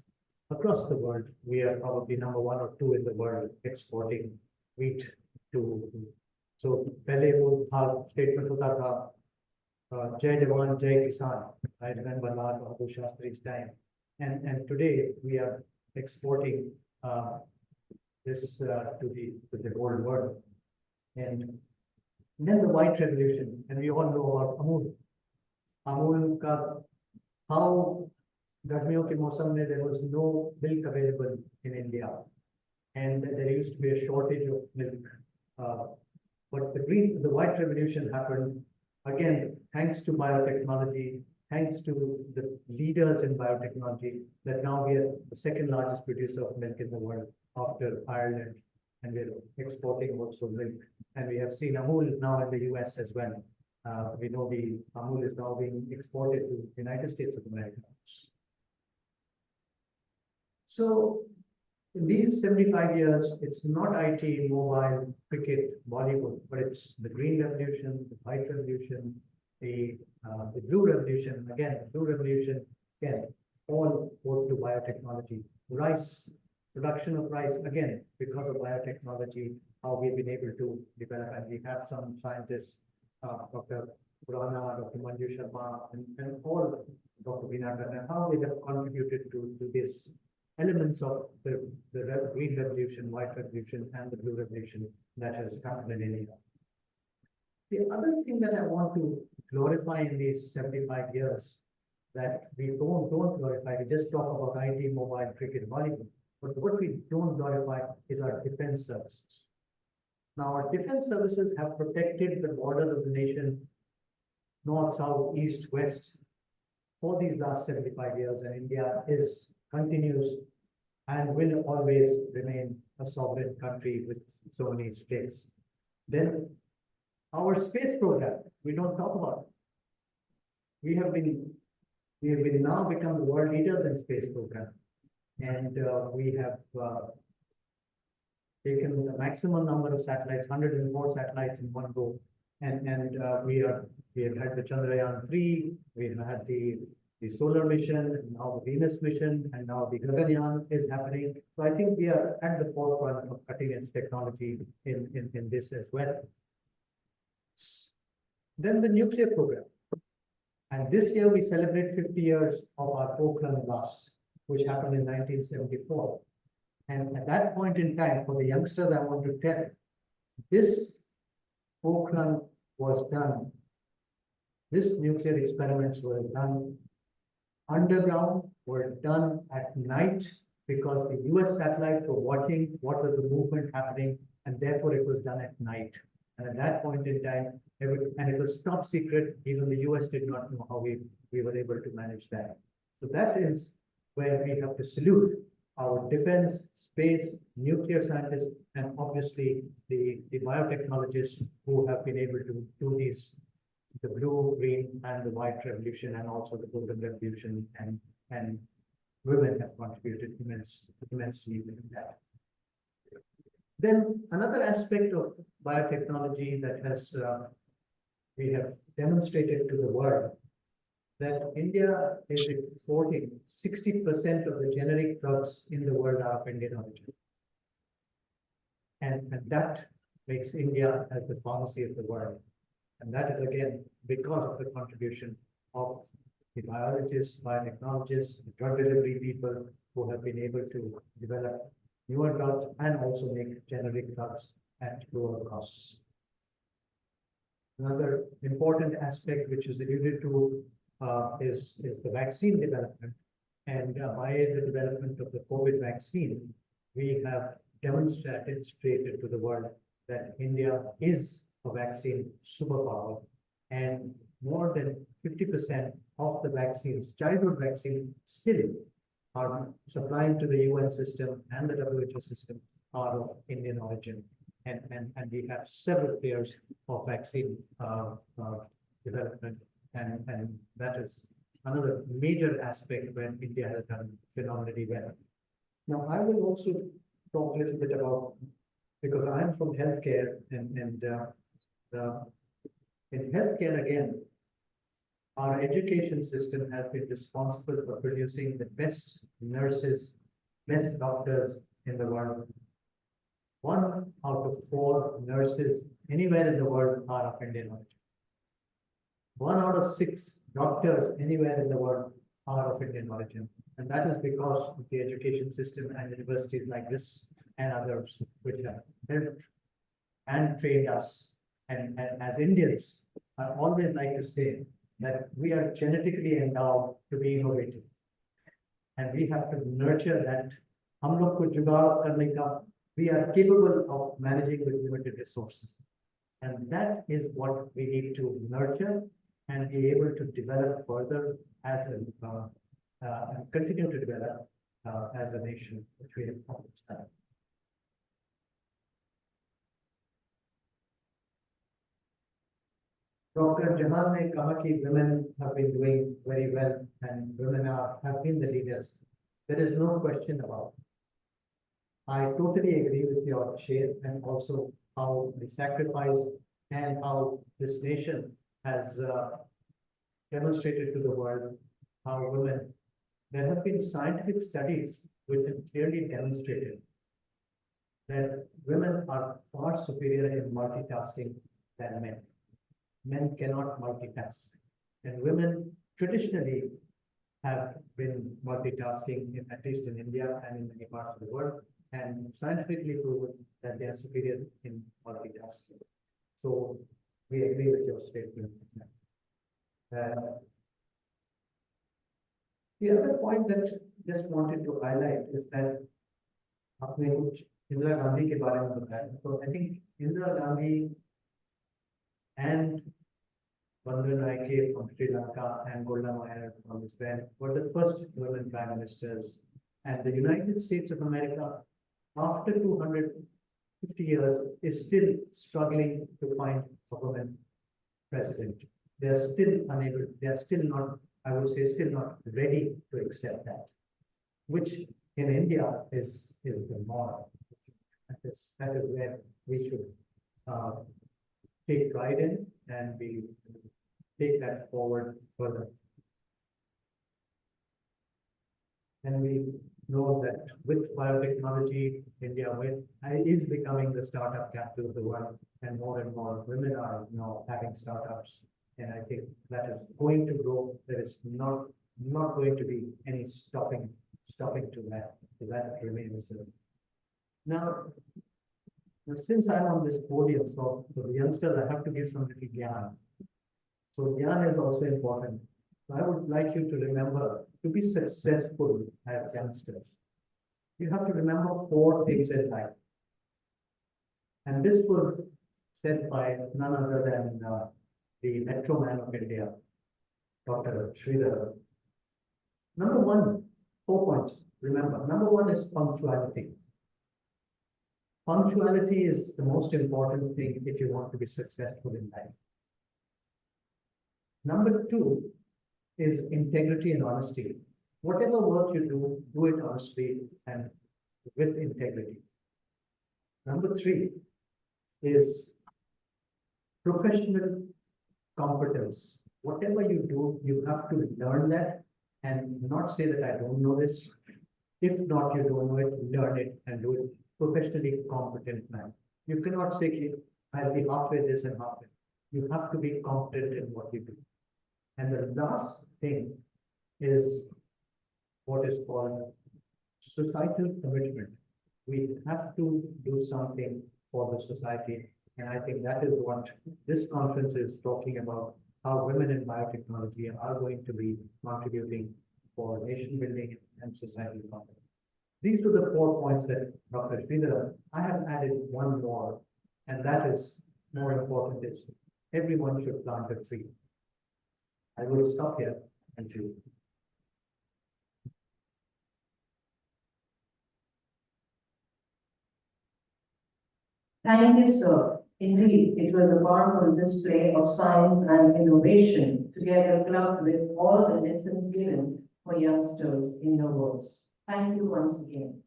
the world. We are probably number 1 or 2 in the world exporting wheat to. So पहले वो था statement होता था Jai Jawan, Jai Kisan. I remember Lal Bahadur Shastri's time, and today we are exporting this to the whole world. And then the white revolution, and we all know about Amul. Amul ka how गर्मियों के मौसम में there was no milk available in India, and there used to be a shortage of milk. But the white revolution happened again thanks to biotechnology, thanks to the leaders in biotechnology, that now we are the second largest producer of milk in the world after Ireland, and we're exporting also milk. And we have seen Amul now in the US as well. We know the Amul is now being exported to the United States of America. So in these 75 years, it's not IT, mobile, cricket, Bollywood, but it's the green revolution, the white revolution, the blue revolution. Again, blue revolution, again, all go to biotechnology. Rice, production of rice, again, because of biotechnology, how we've been able to develop, and we have some scientists, Dr. Purana, Dr. Manju Sharma, and all Dr. Vinagran, and how they have contributed to this elements of the green revolution, white revolution, and the blue revolution that has happened in India. The other thing that I want to glorify in these 75 years that we don't glorify, we just talk about IT, mobile, cricket, volleyball, but what we don't glorify is our defense services. Now, our defense services have protected the borders of the nation, north, south, east, west, for these last 75 years, and India continues and will always remain a sovereign country with so many states. Then our space program, we don't talk about. We have now become the world leaders in space program, and we have taken the maximum number of satellites, 104 satellites in one go, and we have had the Chandrayaan-3, we have had the solar mission, now the Venus mission, and now the Gaganyaan is happening. So I think we are at the forefront of cutting-edge technology in this as well. Then the nuclear program. And this year we celebrate 50 years of our Pokhran blast, which happened in 1974. And at that point in time, for the youngsters, I want to tell, this Pokhran was done, this nuclear experiments were done underground, were done at night, because the US satellites were watching what was the movement happening, and therefore it was done at night. And at that point in time, and it was top secret, even the US did not know how we were able to manage that. So that is where we have to salute our defense, space, nuclear scientists, and obviously the biotechnologists who have been able to do these, the blue, green, and the white revolution, and also the golden revolution, and women have contributed immensely in that. Then another aspect of biotechnology that has we have demonstrated to the world, that India is exporting 60% of the generic drugs in the world are of Indian origin. And that makes India as the pharmacy of the world. And that is again because of the contribution of the biologists, biotechnologists, the drug delivery people who have been able to develop newer drugs and also make generic drugs at lower costs. Another important aspect which is alluded to is the vaccine development. And by the development of the COVID vaccine, we have demonstrated to the world that India is a vaccine superpower, and more than 50% of the vaccines, childhood vaccines, still are supplying to the UN system and the WHO system are of Indian origin. And we have several pairs of vaccine development, and that is another major aspect where India has done phenomenally well. Now, I will also talk a little bit about, because I'm from healthcare, and in healthcare again, our education system has been responsible for producing the best nurses, best doctors in the world. 1 out of 4 nurses anywhere in the world are of Indian origin. 1 out of 6 doctors anywhere in the world are of Indian origin. And that is because of the education system and universities like this and others which have helped and trained us. And as Indians, I always like to say that we are genetically endowed to be innovative. And we have to nurture that. हम लोग को जुगाड़ करने का, we are capable of managing with limited resources. And that is what we need to nurture and be able to develop further as a, and continue to develop as a nation, which we have accomplished that. Dr. Jahan ne kaha ki women have been doing very well and women have been the leaders. There is no question about it. I totally agree with your chair and also how the sacrifice and how this nation has demonstrated to the world how women, there have been scientific studies which have clearly demonstrated that women are far superior in multitasking than men. Men cannot multitask, and women traditionally have been multitasking, at least in India and in many parts of the world, and scientifically proven that they are superior in multitasking. So we agree with your statement. The other point that just wanted to highlight is that आपने कुछ इंदिरा गांधी के बारे में बताया, तो I think Indira Gandhi and Bandhu Naike from Sri Lanka and Golda Meir from Israel were the first women prime ministers, and the United States of America, after 250 years, is still struggling to find a woman president. They are still unable, they are still not, I would say, still not ready to accept that, which in India is the norm. That is where we should take pride in, and we take that forward further. And we know that with biotechnology, India is becoming the startup capital of the world, and more women are now having startups. And I think that is going to grow. There is not going to be any stopping to that. So that remains. Now, since I'm on this podium, so for the youngsters, I have to give some little gyan. So gyan is also important. So I would like you to remember, to be successful as youngsters, you have to remember 4 things in life. And this was said by none other than the metro man of India, Dr. Sridhar. Number 1, 4 points. Remember, number 1 is punctuality. Punctuality is the most important thing if you want to be successful in life. Number 2 is integrity and honesty. Whatever work you do it honestly and with integrity. Number 3 is professional competence. Whatever you do, you have to learn that and not say that I don't know this. If not, you don't know it, learn it and do it professionally competent man. You cannot say, I'll be halfway this and halfway. You have to be competent in what you do. And the last thing is what is called societal commitment. We have to do something for the society. And I think that is what this conference is talking about, how women in biotechnology are going to be contributing for nation building and society building. These were the 4 points that Dr. Sridhar, I have added one more, And that is more important is everyone should plant a tree. I will stop here. Thank you. Thank you, sir. Indeed, it was a powerful display of science and innovation, together clubbed with all the lessons given for youngsters in the words. Thank you once again.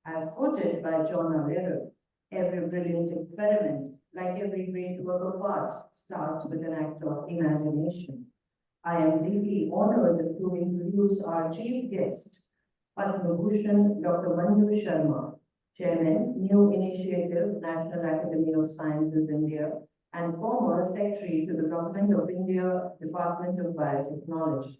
As quoted by John O'Leary, every brilliant experiment, like every great work of art, starts with an act of imagination. I am deeply honored to introduce our chief guest, Padma Bhushan Dr. Manju Sharma, Chairman, New Initiative, National Academy of Sciences, India, and former Secretary to the Government of India, Department of Biotechnology.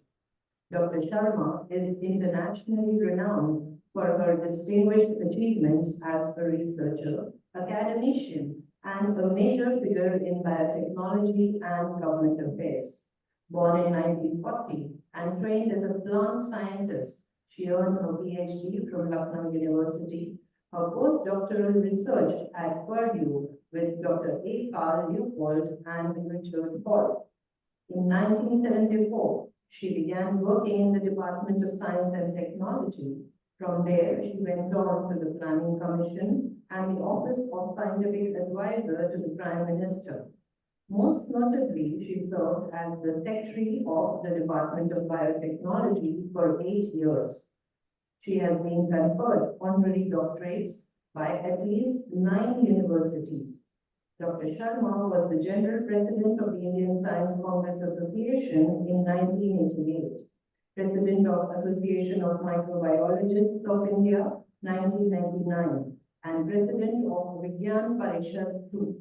Dr. Sharma is internationally renowned for her distinguished achievements as a researcher, academician, and a major figure in biotechnology and government affairs. Born in 1940 and trained as a plant scientist, she earned her PhD from Lucknow University, her postdoctoral research at Purdue with Dr. A. Carl Leopold and Richard Hall. In 1974, she began working in the Department of Science and Technology. From there, she went on to the Planning Commission and the Office of Scientific Advisor to the Prime Minister. Most notably, she served as the Secretary of the Department of Biotechnology for 8 years. She has been conferred honorary doctorates by at least 9 universities. Dr. Sharma was the General President of the Indian Science Congress Association in 1988, President of Association of Microbiologists of India, 1999, and President of Vigyan Parishad II.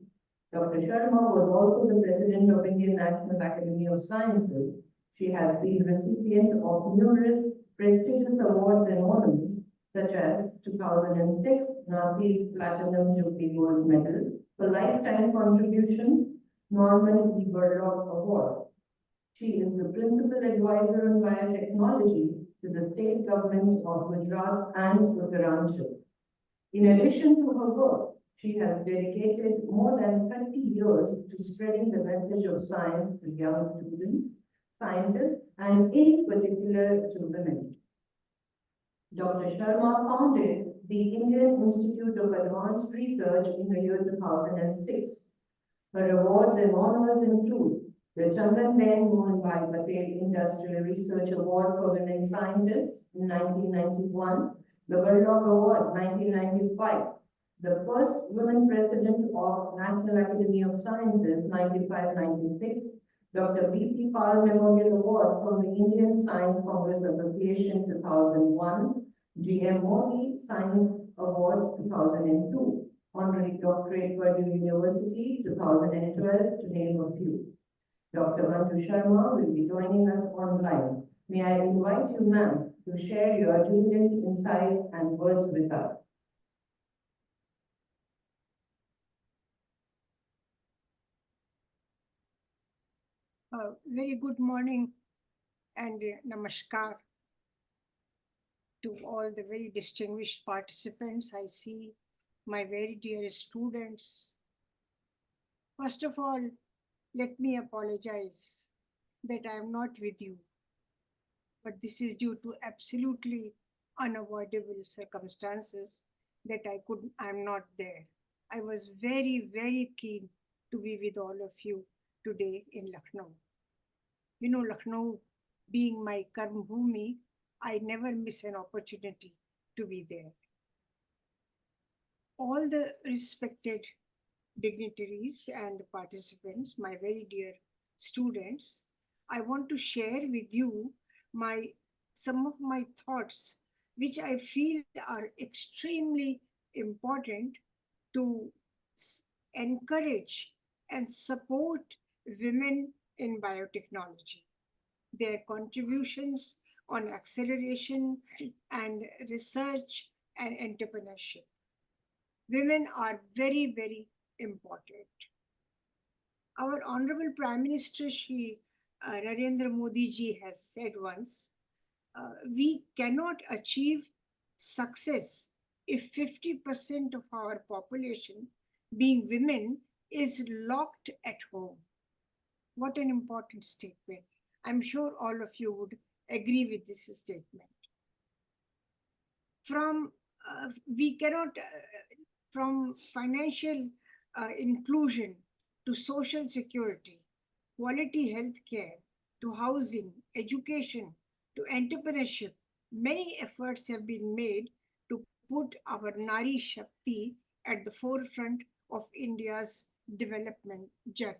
Dr. Sharma was also the President of Indian National Academy of Sciences. She has been recipient of numerous prestigious awards and honors, such as 2006 NASI's Platinum Jubilee Gold Medal for Lifetime Contributions, Norman E. Burlock Award. She is the Principal Advisor on Biotechnology to the state governments of Gujarat and Uttaranchal. In addition to her work, she has dedicated more than 30 years to spreading the message of science to young students, scientists, and in particular to women. Dr. Sharma founded the Indian Institute of Advanced Research in the year 2006. Her awards and honors include the Chandan Ben Mohan Bhai Patel Industrial Research Award for Women Scientists in 1991, the Burlock Award 1995, the first woman president of National Academy of Sciences 95-96, Dr. B.P. Pal Memorial Award from the Indian Science Congress Association 2001, G.M. Modi Science Award 2002, Honorary Doctorate Purdue University 2012, to name a few. Dr. Manju Sharma will be joining us online. May I invite you, ma'am, to share your jubilant insights and words with us. Very good morning and namaskar to all the very distinguished participants. I see my very dear students. First of all, let me apologize that I am not with you, but this is due to absolutely unavoidable circumstances that I am not there. I was very, very keen to be with all of you today in Lucknow. You know, Lucknow being my Karm Bhumi, I never miss an opportunity to be there. All the respected dignitaries and participants, my very dear students, I want to share with you some of my thoughts, which I feel are extremely important to encourage and support women in biotechnology. Their contributions on acceleration and research and entrepreneurship. Women are very, very important. Our Honorable Prime Minister Shri Narendra Modi ji has said once, we cannot achieve success if 50% of our population being women is locked at home. What an important statement. I'm sure all of you would agree with this statement. From we cannot from financial inclusion to social security, quality health care, to housing, education, to entrepreneurship, many efforts have been made to put our Nari Shakti at the forefront of India's development journey.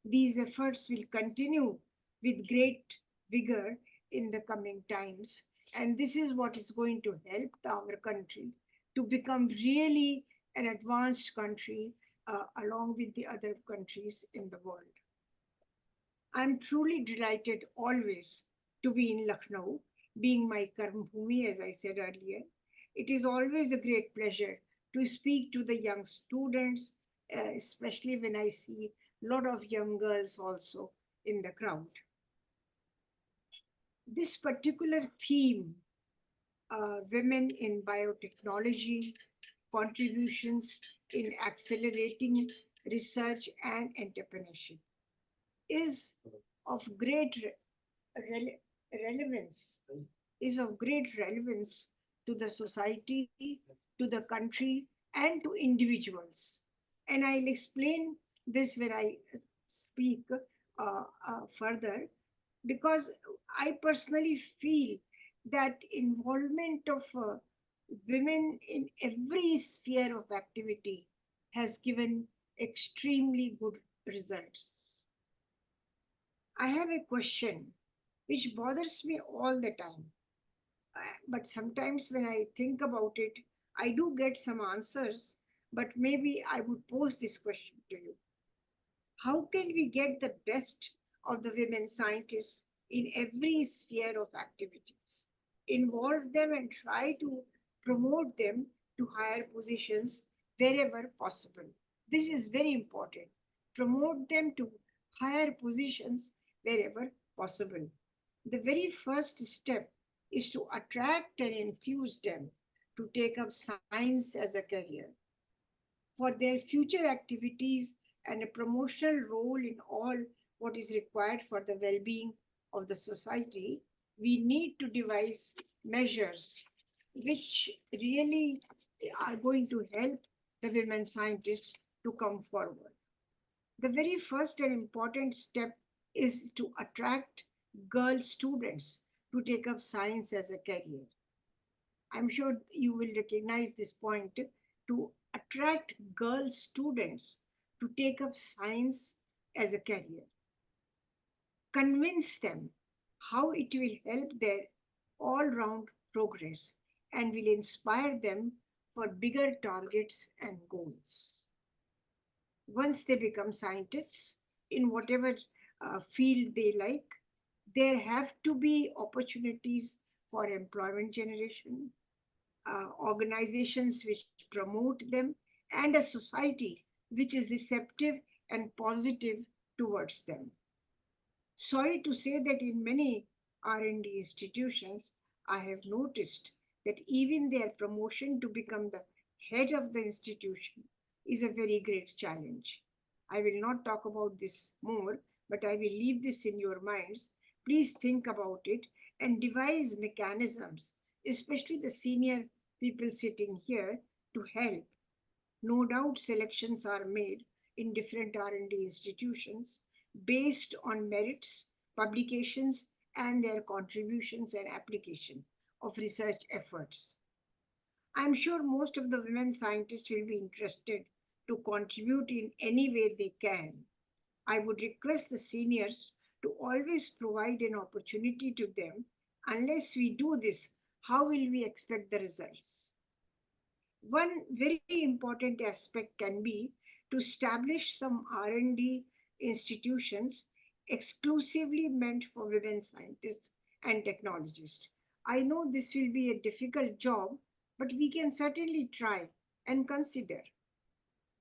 These efforts will continue with great vigor in the coming times. And this is what is going to help our country to become really an advanced country along with the other countries in the world. I'm truly delighted always to be in Lucknow, being my Karm Bhumi, as I said earlier. It is always a great pleasure to speak to the young students, especially when I see a lot of young girls also in the crowd. This particular theme, women in biotechnology, contributions in accelerating research and entrepreneurship, is of great relevance, is of great relevance to the society, to the country, and to individuals. And I'll explain this when I speak further, because I personally feel that involvement of women in every sphere of activity has given extremely good results. I have a question which bothers me all the time. But sometimes when I think about it, I do get some answers, but maybe I would pose this question to you. How can we get the best of the women scientists in every sphere of activities? Involve them and try to promote them to higher positions wherever possible. This is very important. Promote them to higher positions wherever possible. The very first step is to attract and enthuse them to take up science as a career. For their future activities and a promotional role in all what is required for the well being of the society, we need to devise measures which really are going to help the women scientists to come forward. The very first and important step is to attract girl students to take up science as a career. I'm sure you will recognize this point, to attract girl students to take up science as a career. Convince them how it will help their all round progress and will inspire them for bigger targets and goals. Once they become scientists in whatever field they like, there have to be opportunities for employment generation, organizations which promote them, and a society which is receptive and positive towards them. Sorry to say that in many R&D institutions, I have noticed that even their promotion to become the head of the institution is a very great challenge. I will not talk about this more, but I will leave this in your minds. Please think about it and devise mechanisms, especially the senior people sitting here, to help. No doubt selections are made in different R&D institutions based on merits, publications, and their contributions and application of research efforts. I'm sure most of the women scientists will be interested to contribute in any way they can. I would request the seniors to always provide an opportunity to them. Unless we do this, how will we expect the results? One very important aspect can be to establish some R&D institutions exclusively meant for women scientists and technologists. I know this will be a difficult job, but we can certainly try and consider.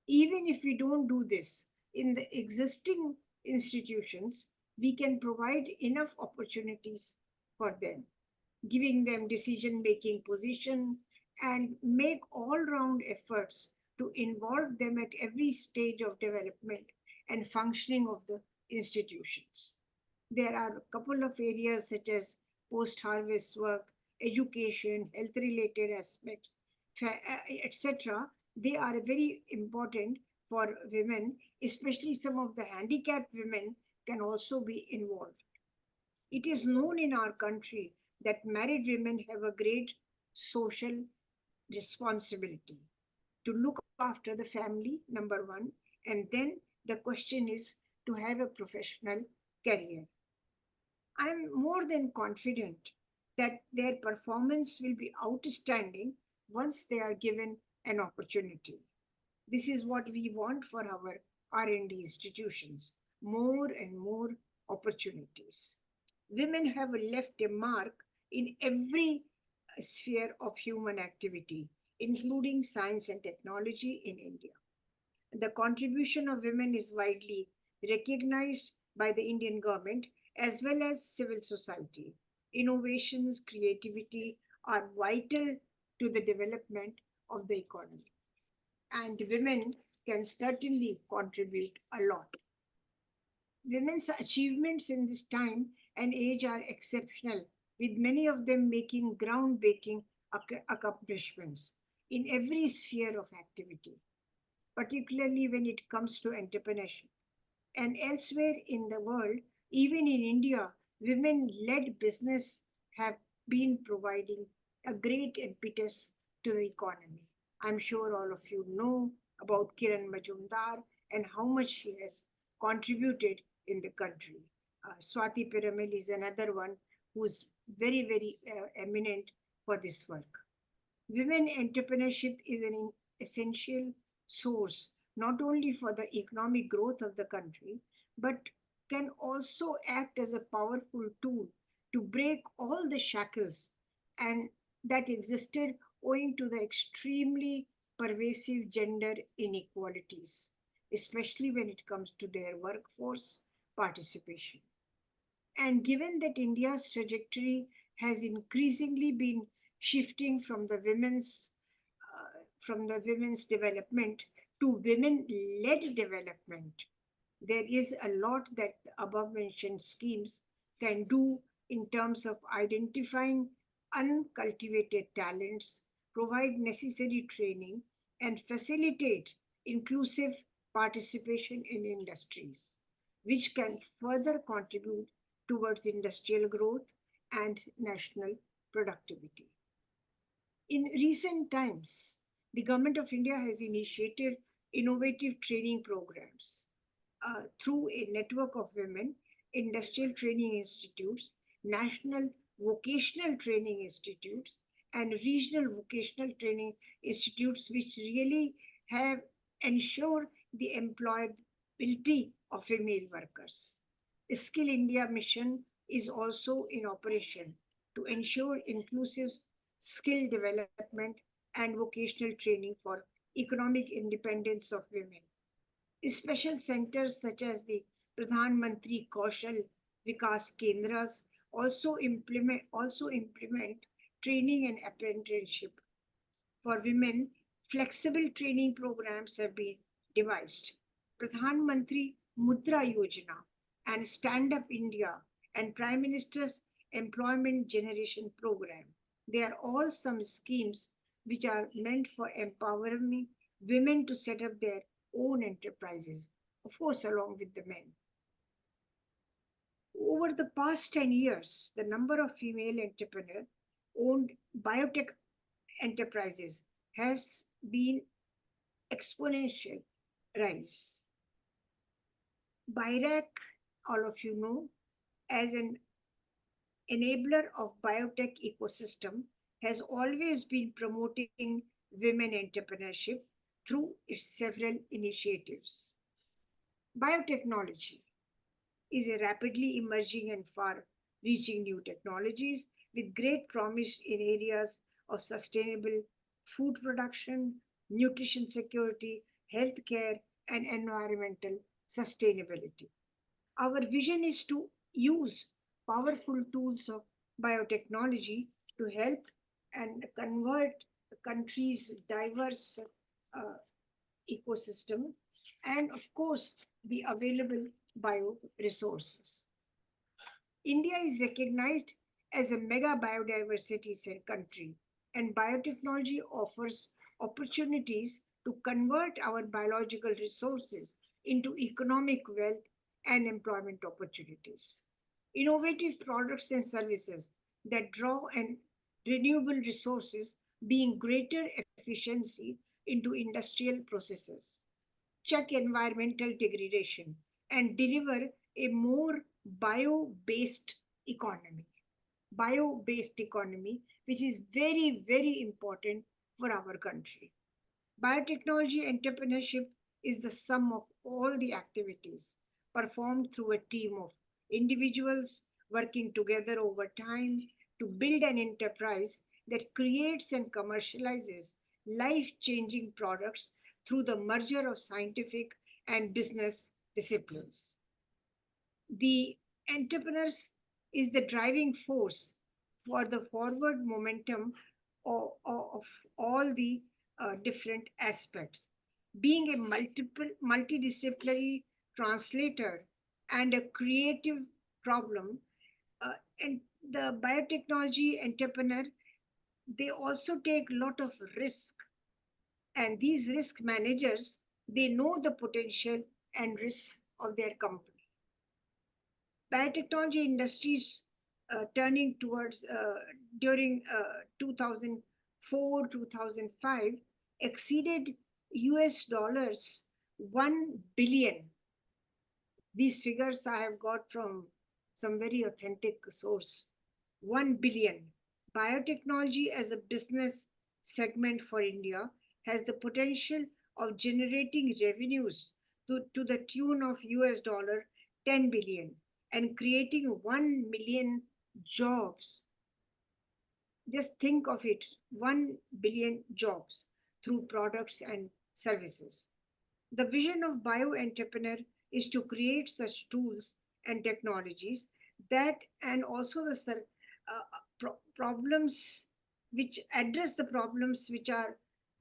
Even if we don't do this, in the existing institutions, we can provide enough opportunities for them, giving them decision-making position and make all-round efforts to involve them at every stage of development and functioning of the institutions. There are a couple of areas such as post-harvest work, education, health-related aspects, etc. They are very important for women, especially some of the handicapped women can also be involved. It is known in our country that married women have a great social responsibility to look after the family, number one, and then the question is to have a professional career. I am more than confident that their performance will be outstanding once they are given an opportunity. This is what we want for our R&D institutions, more and more opportunities. Women have left a mark in every sphere of human activity, including science and technology in India. The contribution of women is widely recognized by the Indian government as well as civil society. Innovations, creativity are vital to the development of the economy, and women can certainly contribute a lot. Women's achievements in this time and age are exceptional, with many of them making groundbreaking accomplishments in every sphere of activity, particularly when it comes to entrepreneurship. And elsewhere in the world, even in India, women led business have been providing a great impetus to the economy. I'm sure all of you know about Kiran Majumdar and how much she has contributed in the country. Swati Piramal is another one who's very eminent for this work. Women entrepreneurship is an essential source not only for the economic growth of the country, but can also act as a powerful tool to break all the shackles and that existed owing to the extremely pervasive gender inequalities, especially when it comes to their workforce participation. And given that India's trajectory has increasingly been shifting from the women's development to women-led development, there is a lot that the above mentioned schemes can do in terms of identifying uncultivated talents, provide necessary training, and facilitate inclusive participation in industries, which can further contribute towards industrial growth and national productivity. In recent times, the Government of India has initiated innovative training programs through a network of women, industrial training institutes, national vocational training institutes, and regional vocational training institutes, which really have ensured the employability of female workers. The Skill India mission is also in operation to ensure inclusive skill development and vocational training for economic independence of women. Special centers such as the Pradhan Mantri Kaushal Vikas Kendras also implement training and apprenticeship. For women, flexible training programs have been devised. Pradhan Mantri Mudra Yojana and Stand Up India and Prime Minister's Employment Generation Program. They are all some schemes which are meant for empowering women to set up their own enterprises, of course, along with the men. Over the past 10 years, the number of female entrepreneur owned biotech enterprises has been exponential rise. BIRAC, all of you know, as an enabler of biotech ecosystem, has always been promoting women entrepreneurship through its several initiatives. Biotechnology is a rapidly emerging and far-reaching new technologies with great promise in areas of sustainable food production, nutrition security, healthcare, and environmental sustainability. Our vision is to use powerful tools of biotechnology to help and convert the country's diverse ecosystem, and of course, the available bioresources. India is recognized as a mega biodiversity country, and biotechnology offers opportunities to convert our biological resources into economic wealth and employment opportunities. Innovative products and services that draw and renewable resources being greater efficiency into industrial processes, check environmental degradation, and deliver a more bio-based economy. Bio-based economy, which is very, very important for our country. Biotechnology entrepreneurship is the sum of all the activities performed through a team of individuals working together over time to build an enterprise that creates and commercializes life-changing products through the merger of scientific and business disciplines. The entrepreneurs is the driving force for the forward momentum of all the different aspects. Being a multidisciplinary translator and a creative problem, and the biotechnology entrepreneur, they also take a lot of risk, and these risk managers, they know the potential and risk of their company. Biotechnology industries turning towards during 2004 2005 exceeded US dollars 1 billion. These figures I have got from some very authentic source. 1 billion. Biotechnology as a business segment for India has the potential of generating revenues to the tune of US dollar 10 billion and creating 1 million jobs. Just think of it, 1 billion jobs through products and services. The vision of bio-entrepreneur is to create such tools and technologies that, and also the problems which address the problems which are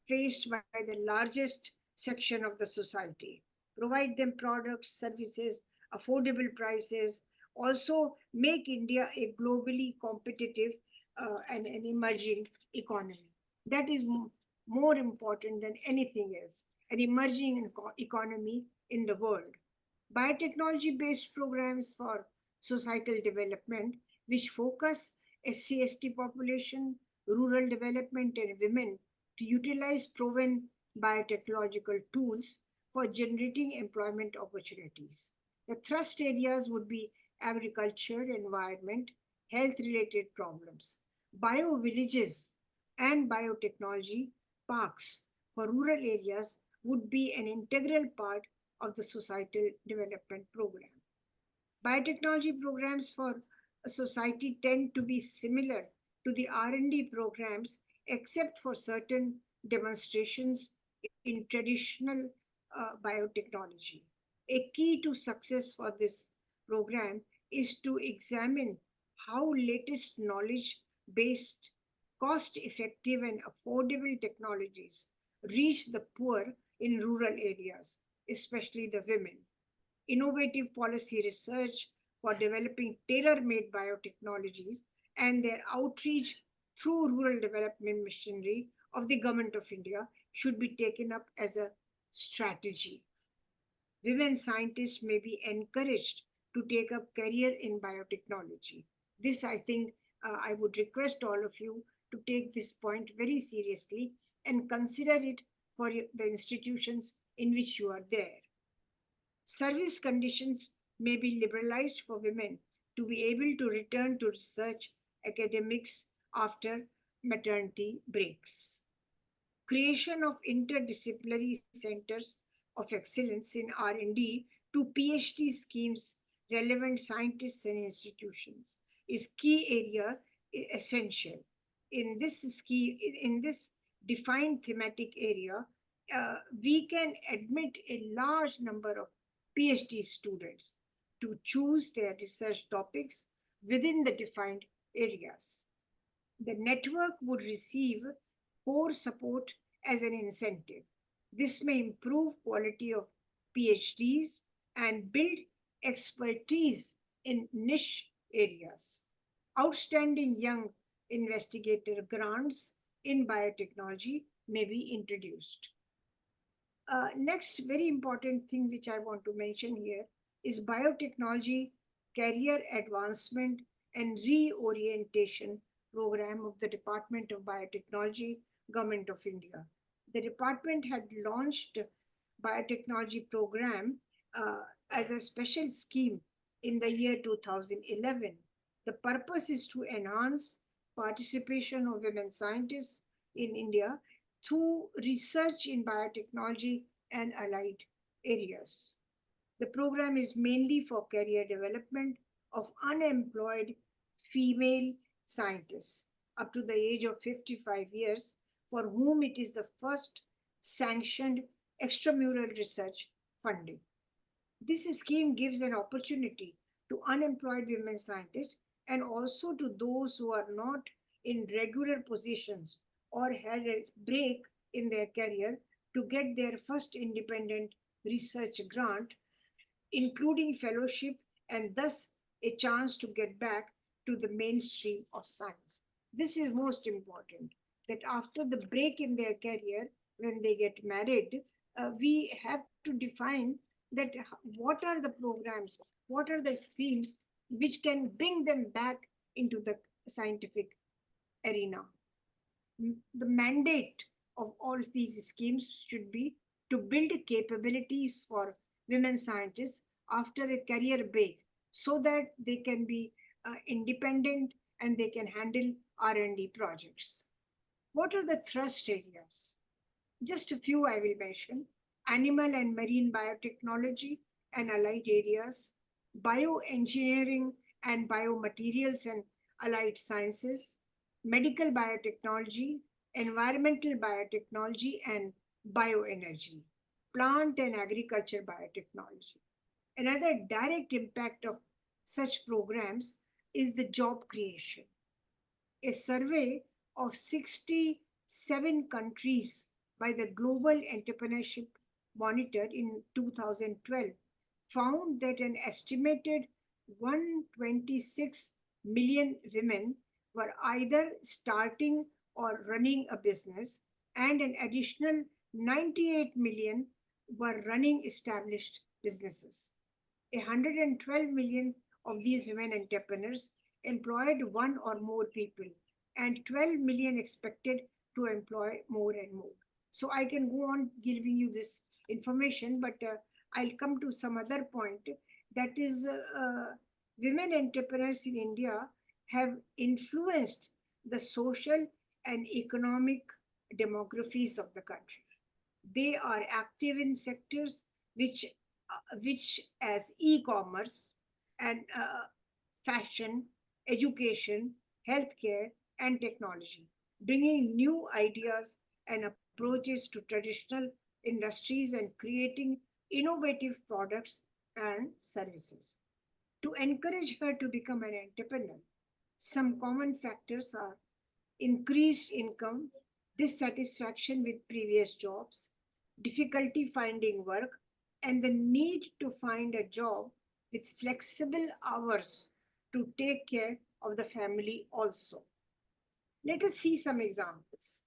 faced by the largest section of the society, provide them products, services, affordable prices, also make India a globally competitive and an emerging economy. That is more important than anything else, an emerging economy in the world. Biotechnology-based programs for societal development, which focus SC/ST population, rural development, and women to utilize proven biotechnological tools for generating employment opportunities. The thrust areas would be agriculture, environment, health-related problems, bio-villages, and biotechnology parks for rural areas would be an integral part of the societal development program. Biotechnology programs for a society tend to be similar to the R&D programs except for certain demonstrations in traditional biotechnology. A key to success for this program is to examine how latest knowledge-based, cost-effective and affordable technologies reach the poor in rural areas, especially the women. Innovative policy research for developing tailor-made biotechnologies and their outreach through rural development machinery of the Government of India should be taken up as a strategy. Women scientists may be encouraged to take up career in biotechnology. This, I think, I would request all of you to take this point very seriously and consider it for the institutions in which you are there. Service conditions may be liberalized for women to be able to return to research academics after maternity breaks. Creation of interdisciplinary centers of excellence in R&D to PhD schemes relevant scientists and institutions is key area essential. In this defined thematic area, we can admit a large number of PhD students to choose their research topics within the defined areas. The network would receive core support as an incentive. This may improve quality of PhDs and build expertise in niche areas. Outstanding young investigator grants in biotechnology may be introduced. Next, very important thing which I want to mention here is biotechnology career advancement and reorientation program of the Department of Biotechnology, Government of India. The department had launched biotechnology program as a special scheme in the year 2011. The purpose is to enhance participation of women scientists in India through research in biotechnology and allied areas. The program is mainly for career development of unemployed female scientists up to the age of 55 years, for whom it is the first sanctioned extramural research funding. This scheme gives an opportunity to unemployed women scientists and also to those who are not in regular positions or had a break in their career to get their first independent research grant, including fellowship, and thus a chance to get back to the mainstream of science. This is most important, that after the break in their career, when they get married, we have to define that what are the programs, what are the schemes which can bring them back into the scientific arena. The mandate of all these schemes should be to build capabilities for women scientists after a career break so that they can be independent and they can handle R&D projects. What are the thrust areas? Just a few I will mention: animal and marine biotechnology and allied areas, bioengineering and biomaterials and allied sciences, medical biotechnology, environmental biotechnology and bioenergy, plant and agriculture biotechnology. Another direct impact of such programs is the job creation. A survey of 67 countries by the Global Entrepreneurship Monitor in 2012 found that an estimated 126 million women were either starting or running a business, and an additional 98 million were running established businesses. 112 million of these women entrepreneurs employed one or more people, and 12 million expected to employ more and more. So I can go on giving you this information, but I'll come to some other point. That is, women entrepreneurs in India have influenced the social and economic demographies of the country. They are active in sectors which as e-commerce and fashion, education, healthcare, and technology, bringing new ideas and approaches to traditional industries and creating innovative products and services. To encourage her to become an entrepreneur, some common factors are increased income, dissatisfaction with previous jobs, difficulty finding work, and the need to find a job with flexible hours to take care of the family also. Let us see some examples.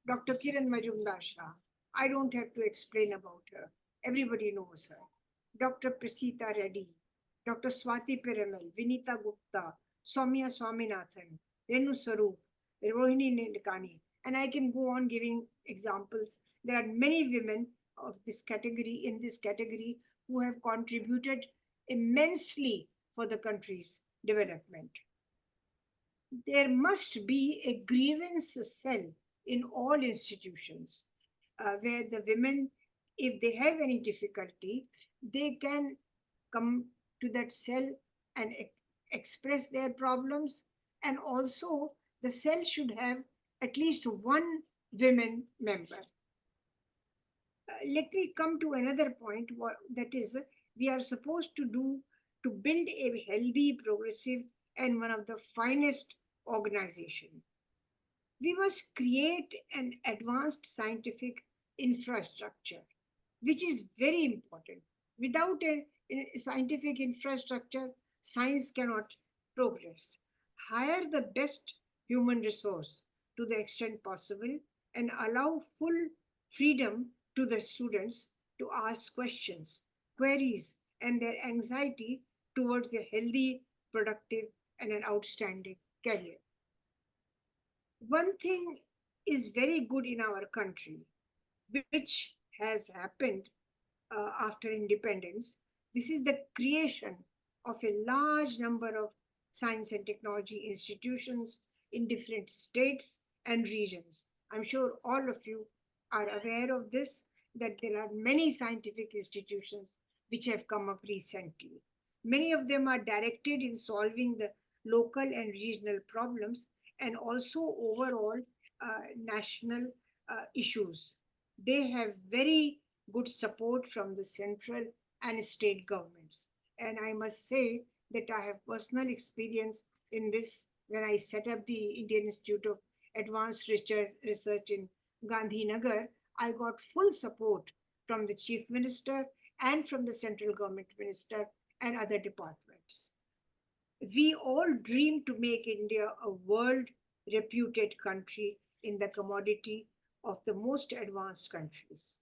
Dr. Kiran Majumdar Shah, I don't have to explain about her. Everybody knows her. Dr. Prasita Reddy, Dr. Swati Piramal, Vinita Gupta, Soumya Swaminathan, Renu Sarup, Rohini Nindkani, and I can go on giving examples. There are many women of this category, in this category, who have contributed immensely for the country's development. There must be a grievance cell in all institutions where the women, if they have any difficulty, they can come to that cell and express their problems. And also the cell should have at least one women member. Let me come to another point, that is, we are supposed to do to build a healthy, progressive, and one of the finest organization. We must create an advanced scientific infrastructure, which is very important. Without a scientific infrastructure, science cannot progress. Hire the best human resource to the extent possible and allow full freedom to the students to ask questions, queries, and their anxiety towards a healthy, productive, and an outstanding career. One thing is very good in our country, which has happened after independence. This is the creation of a large number of science and technology institutions in different states and regions. I'm sure all of you are aware of this, that there are many scientific institutions which have come up recently. Many of them are directed in solving the local and regional problems and also overall national issues. They have very good support from the central and state governments. And I must say that I have personal experience in this when I set up the Indian Institute of Advanced Research in Gandhinagar. I got full support from the Chief Minister and from the central government minister and other departments. We all dream to make India a world reputed country in the commodity of the most advanced countries.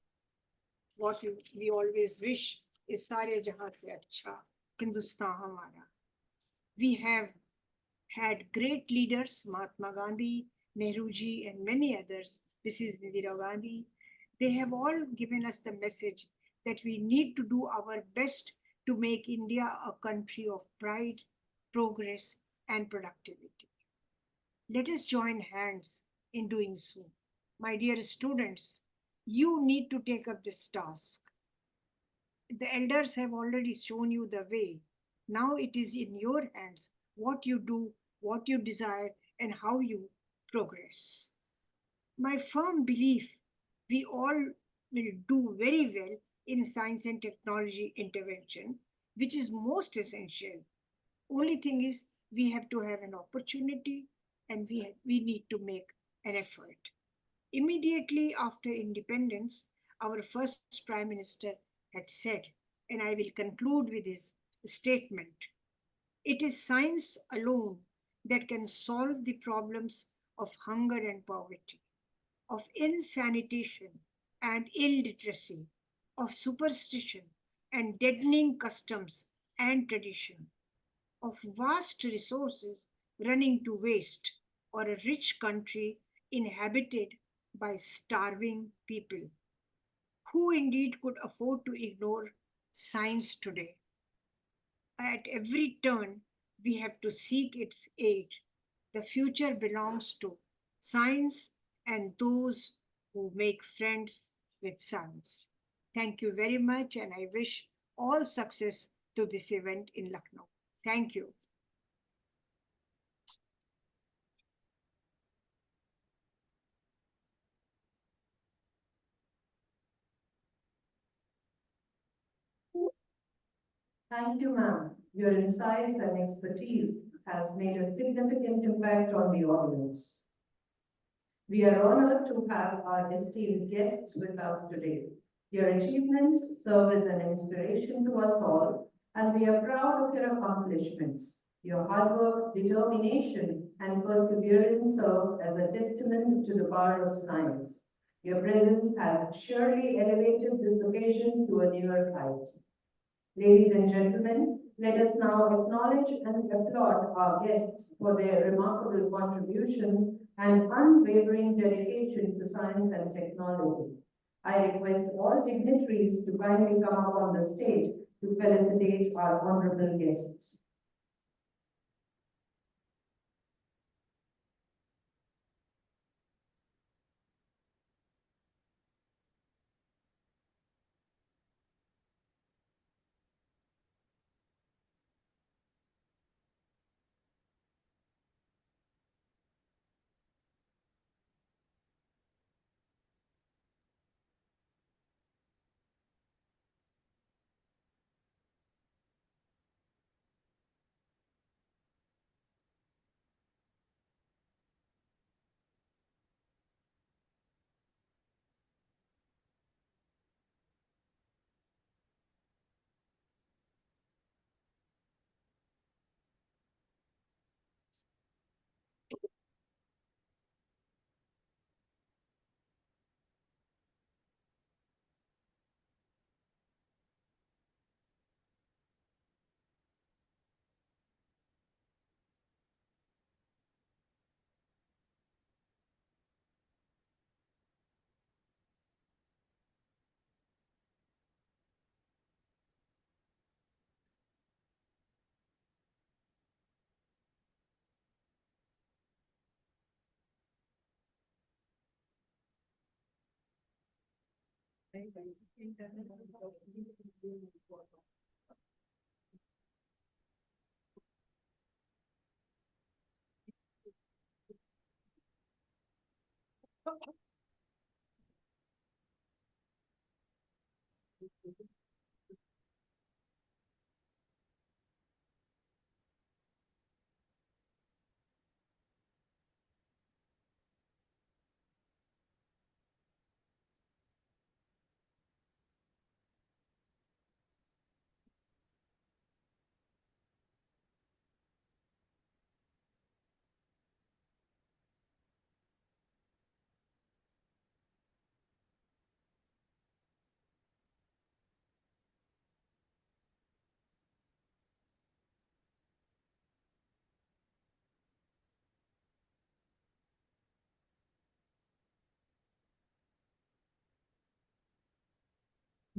What we always wish is सारे जहां से अच्छा हिंदुस्तान हमारा. We have had great leaders, Mahatma Gandhi, Nehruji, and many others. This is Indira Gandhi. They have all given us the message that we need to do our best to make India a country of pride, progress, and productivity. Let us join hands in doing so. My dear students, you need to take up this task. The elders have already shown you the way. Now it is in your hands what you do, what you desire, and how you progress. My firm belief, we all will do very well in science and technology intervention, which is most essential. Only thing is, we have to have an opportunity and we need to make an effort. Immediately after independence, our first Prime Minister had said, and I will conclude with his statement, it is science alone that can solve the problems of hunger and poverty, of insanitation and illiteracy, of superstition and deadening customs and tradition, of vast resources running to waste, or a rich country inhabited by starving people. Who indeed could afford to ignore science today? At every turn, we have to seek its aid. The future belongs to science and those who make friends with science. Thank you very much, and I wish all success to this event in Lucknow. Thank you. Thank you, ma'am. Your insights and expertise has made a significant impact on the audience. We are honored to have our esteemed guests with us today. Your achievements serve as an inspiration to us all, and we are proud of your accomplishments. Your hard work, determination, and perseverance serve as a testament to the power of science. Your presence has surely elevated this occasion to a newer height. Ladies and gentlemen, let us now acknowledge and applaud our guests for their remarkable contributions and unwavering dedication to science and technology. I request all dignitaries to kindly come up on the stage to felicitate our honorable guests.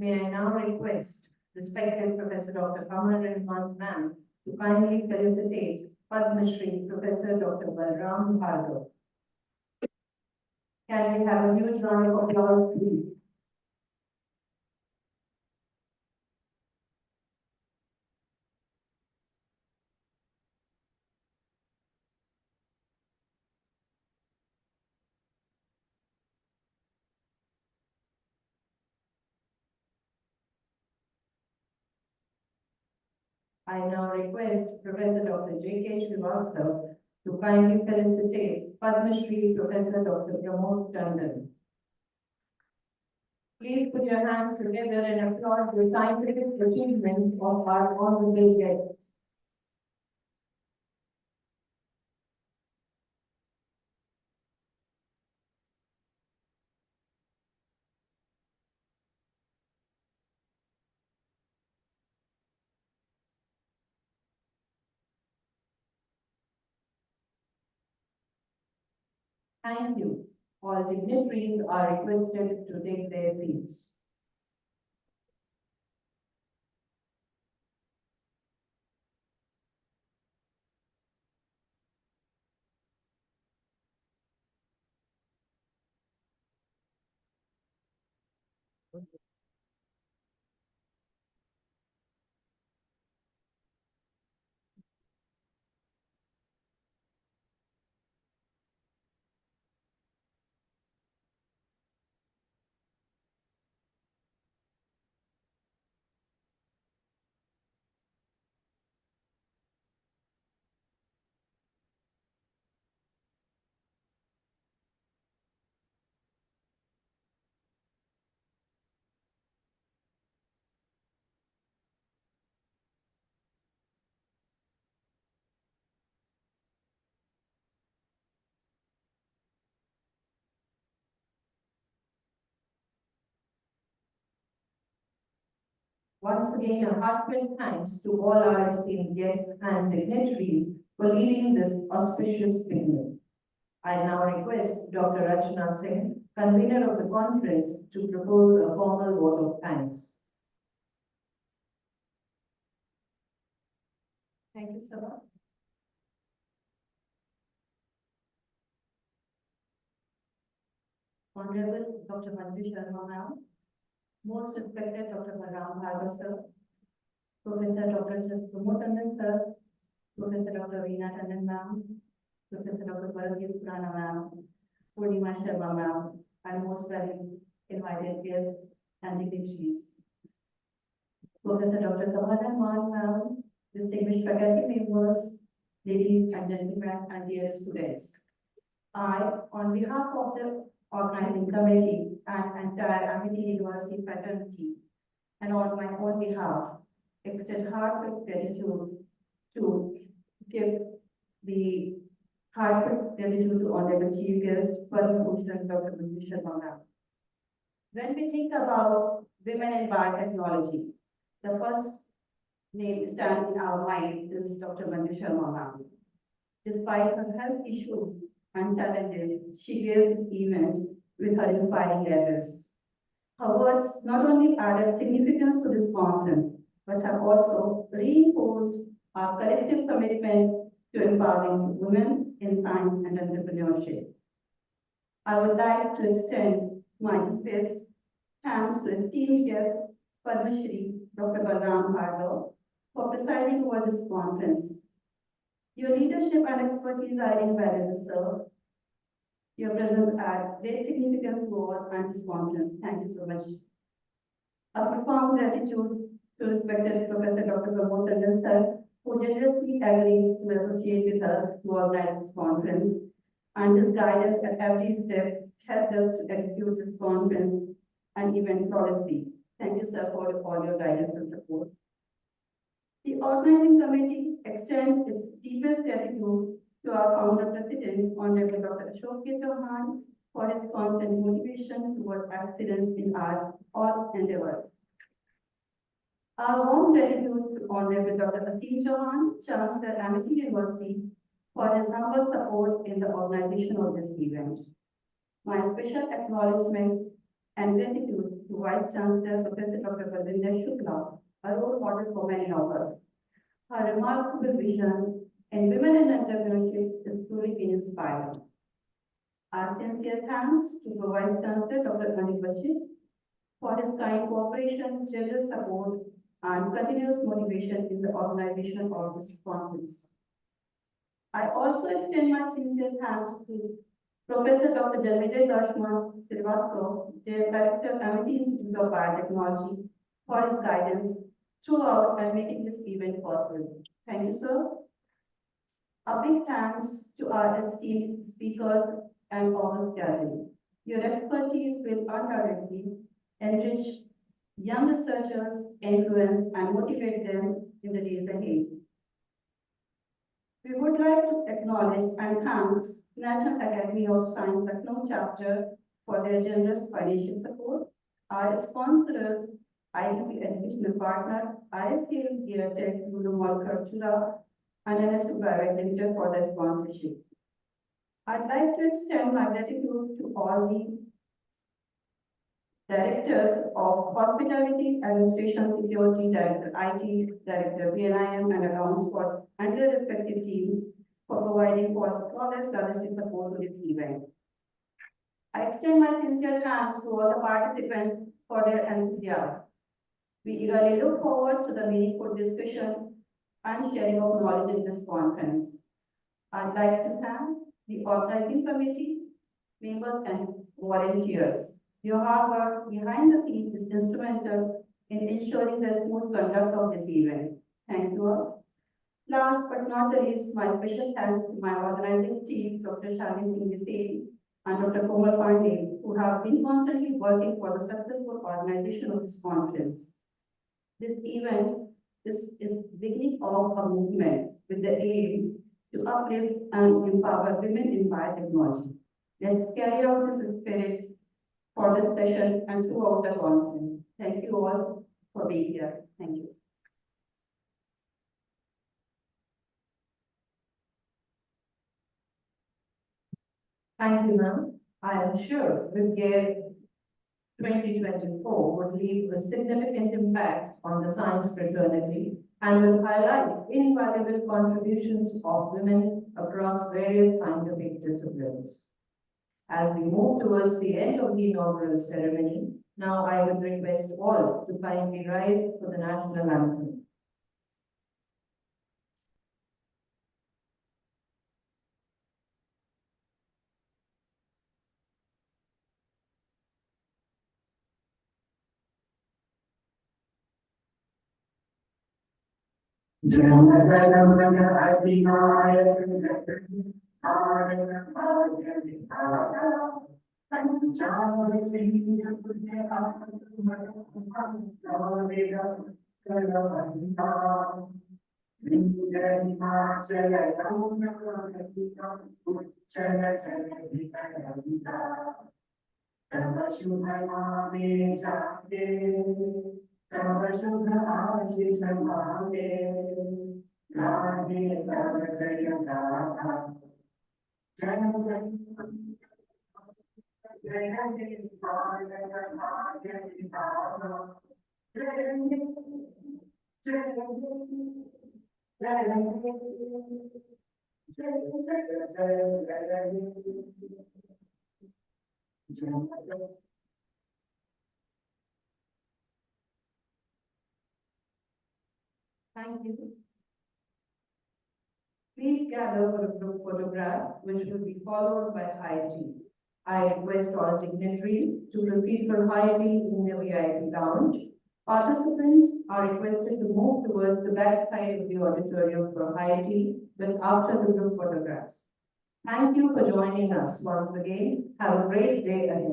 May I now request respected Professor Dr. Kamal Rahman ma'am to kindly felicitate Padma Shri Professor Dr. Balram Bhargav. Can we have a huge round of applause, please? I now request Professor Dr. J.K. Srivastava to kindly felicitate Padma Shri Professor Dr. Pramod Tandon. Please put your hands together and applaud the scientific achievements of our honorable guests. Thank you. All dignitaries are requested to take their seats. Once again, a heartfelt thanks to all our esteemed guests and dignitaries for leading this auspicious picnic. I now request Dr. Rachna Singh, convener of the conference, to propose a formal vote of thanks. Thank you, Sabha. Honorable Dr. Manju Sharma ma'am, most respected Dr. Balram Bhargav sir, Professor Dr. Pramod Tandon sir, Professor Dr. Veena Tandon ma'am, Professor Dr. Bharat Purana ma'am, Purnima Sharma ma'am, and most valued invited guests and dignitaries. Professor Dr. Kamal Rahman ma'am, distinguished faculty members, ladies and gentlemen, and dear students. I, on behalf of the organizing committee and entire Amity University fraternity, and on my own behalf, extend heartfelt gratitude to give the heartfelt gratitude to Honorable Chief Guest, Padma Bhushan Dr. Manju Sharma ma'am. When we think about women in biotechnology, the first name standing in our mind is Dr. Manju Sharma ma'am. Despite her health issues and challenges, she graced this event with her inspiring letters. Her words not only added significance to this conference, but have also reinforced our collective commitment to empowering women in science and entrepreneurship. I would like to extend my deepest thanks to esteemed guest Padma Shri Dr. Balram Bhargav for presiding over this conference. Your leadership and expertise are invaluable, sir. Your presence adds great significance to all and this conference. Thank you so much. A profound gratitude to respected Professor Dr. Pramod Tandon sir, who generously agreed to associate with us to organize this conference, and his guidance at every step helped us to execute this conference and event flawlessly. Thank you, sir, for all your guidance and support. The organizing committee extends its deepest gratitude to our founder president, Honorable Dr. Ashok Chauhan, for his constant motivation towards excellence in our all endeavors. Our warm gratitude to Honorable Dr. Asim Chauhan, Chancellor, Amity University, for his humble support in the organization of this event. My special acknowledgement and gratitude to Vice Chancellor Professor Dr. Balwinder Shukla, a role model for many of us. Her remarkable vision in women in entrepreneurship is truly been inspiring. Our sincere thanks to Vice Chancellor Dr. Anil Bashir for his kind cooperation, generous support, and continuous motivation in the organization of this conference. I also extend my sincere thanks to Professor Dr. Janmejay Darshma Srivastava, Director, Amity Institute of Biotechnology, for his guidance throughout and making this event possible. Thank you, sir. A big thanks to our esteemed speakers and august gathering. Your expertise will undoubtedly enrich young researchers, influence, and motivate them in the days ahead. We would like to acknowledge and thank National Academy of Science Lucknow chapter for their generous financial support. Our sponsors, IDP Educational Partner, ISL Biotech, Guru Malkar Chura, and NS2 Private Limited for their sponsorship. I'd like to extend my gratitude to all the Directors of Hospitality, Administration, Security, Director IT, Director BNIM, and accounts and their respective teams for providing for flawless logistic support to this event. I extend my sincere thanks to all the participants for their enthusiasm. We eagerly look forward to the meaningful discussion and sharing of knowledge in this conference. I'd like to thank the organizing committee, members, and volunteers. Your hard work behind the scenes is instrumental in ensuring the smooth conduct of this event. Thank you all. Last but not the least, my special thanks to my organizing team, Dr. Shani Singh Visel and Dr. Komal Pandey, who have been constantly working for the successful organization of this conference. This event is the beginning of a movement with the aim to uplift and empower women in biotechnology. Let's carry out this spirit for this session and throughout the conference. Thank you all for being here. Thank you. Thank you, ma'am. I am sure with GARE 2024 would leave a significant impact on the science fraternity and will highlight invaluable contributions of women across various scientific disciplines. As we move towards the end of the inaugural ceremony, now I would request all to kindly rise for the national anthem. gather for a group photograph, which will be followed by high tea. I request all dignitaries to proceed for high tea in the VIP lounge. Participants are requested to move towards the back side of the auditorium for high tea, but after the group photographs. Thank you for joining us once again. Have a great day ahead.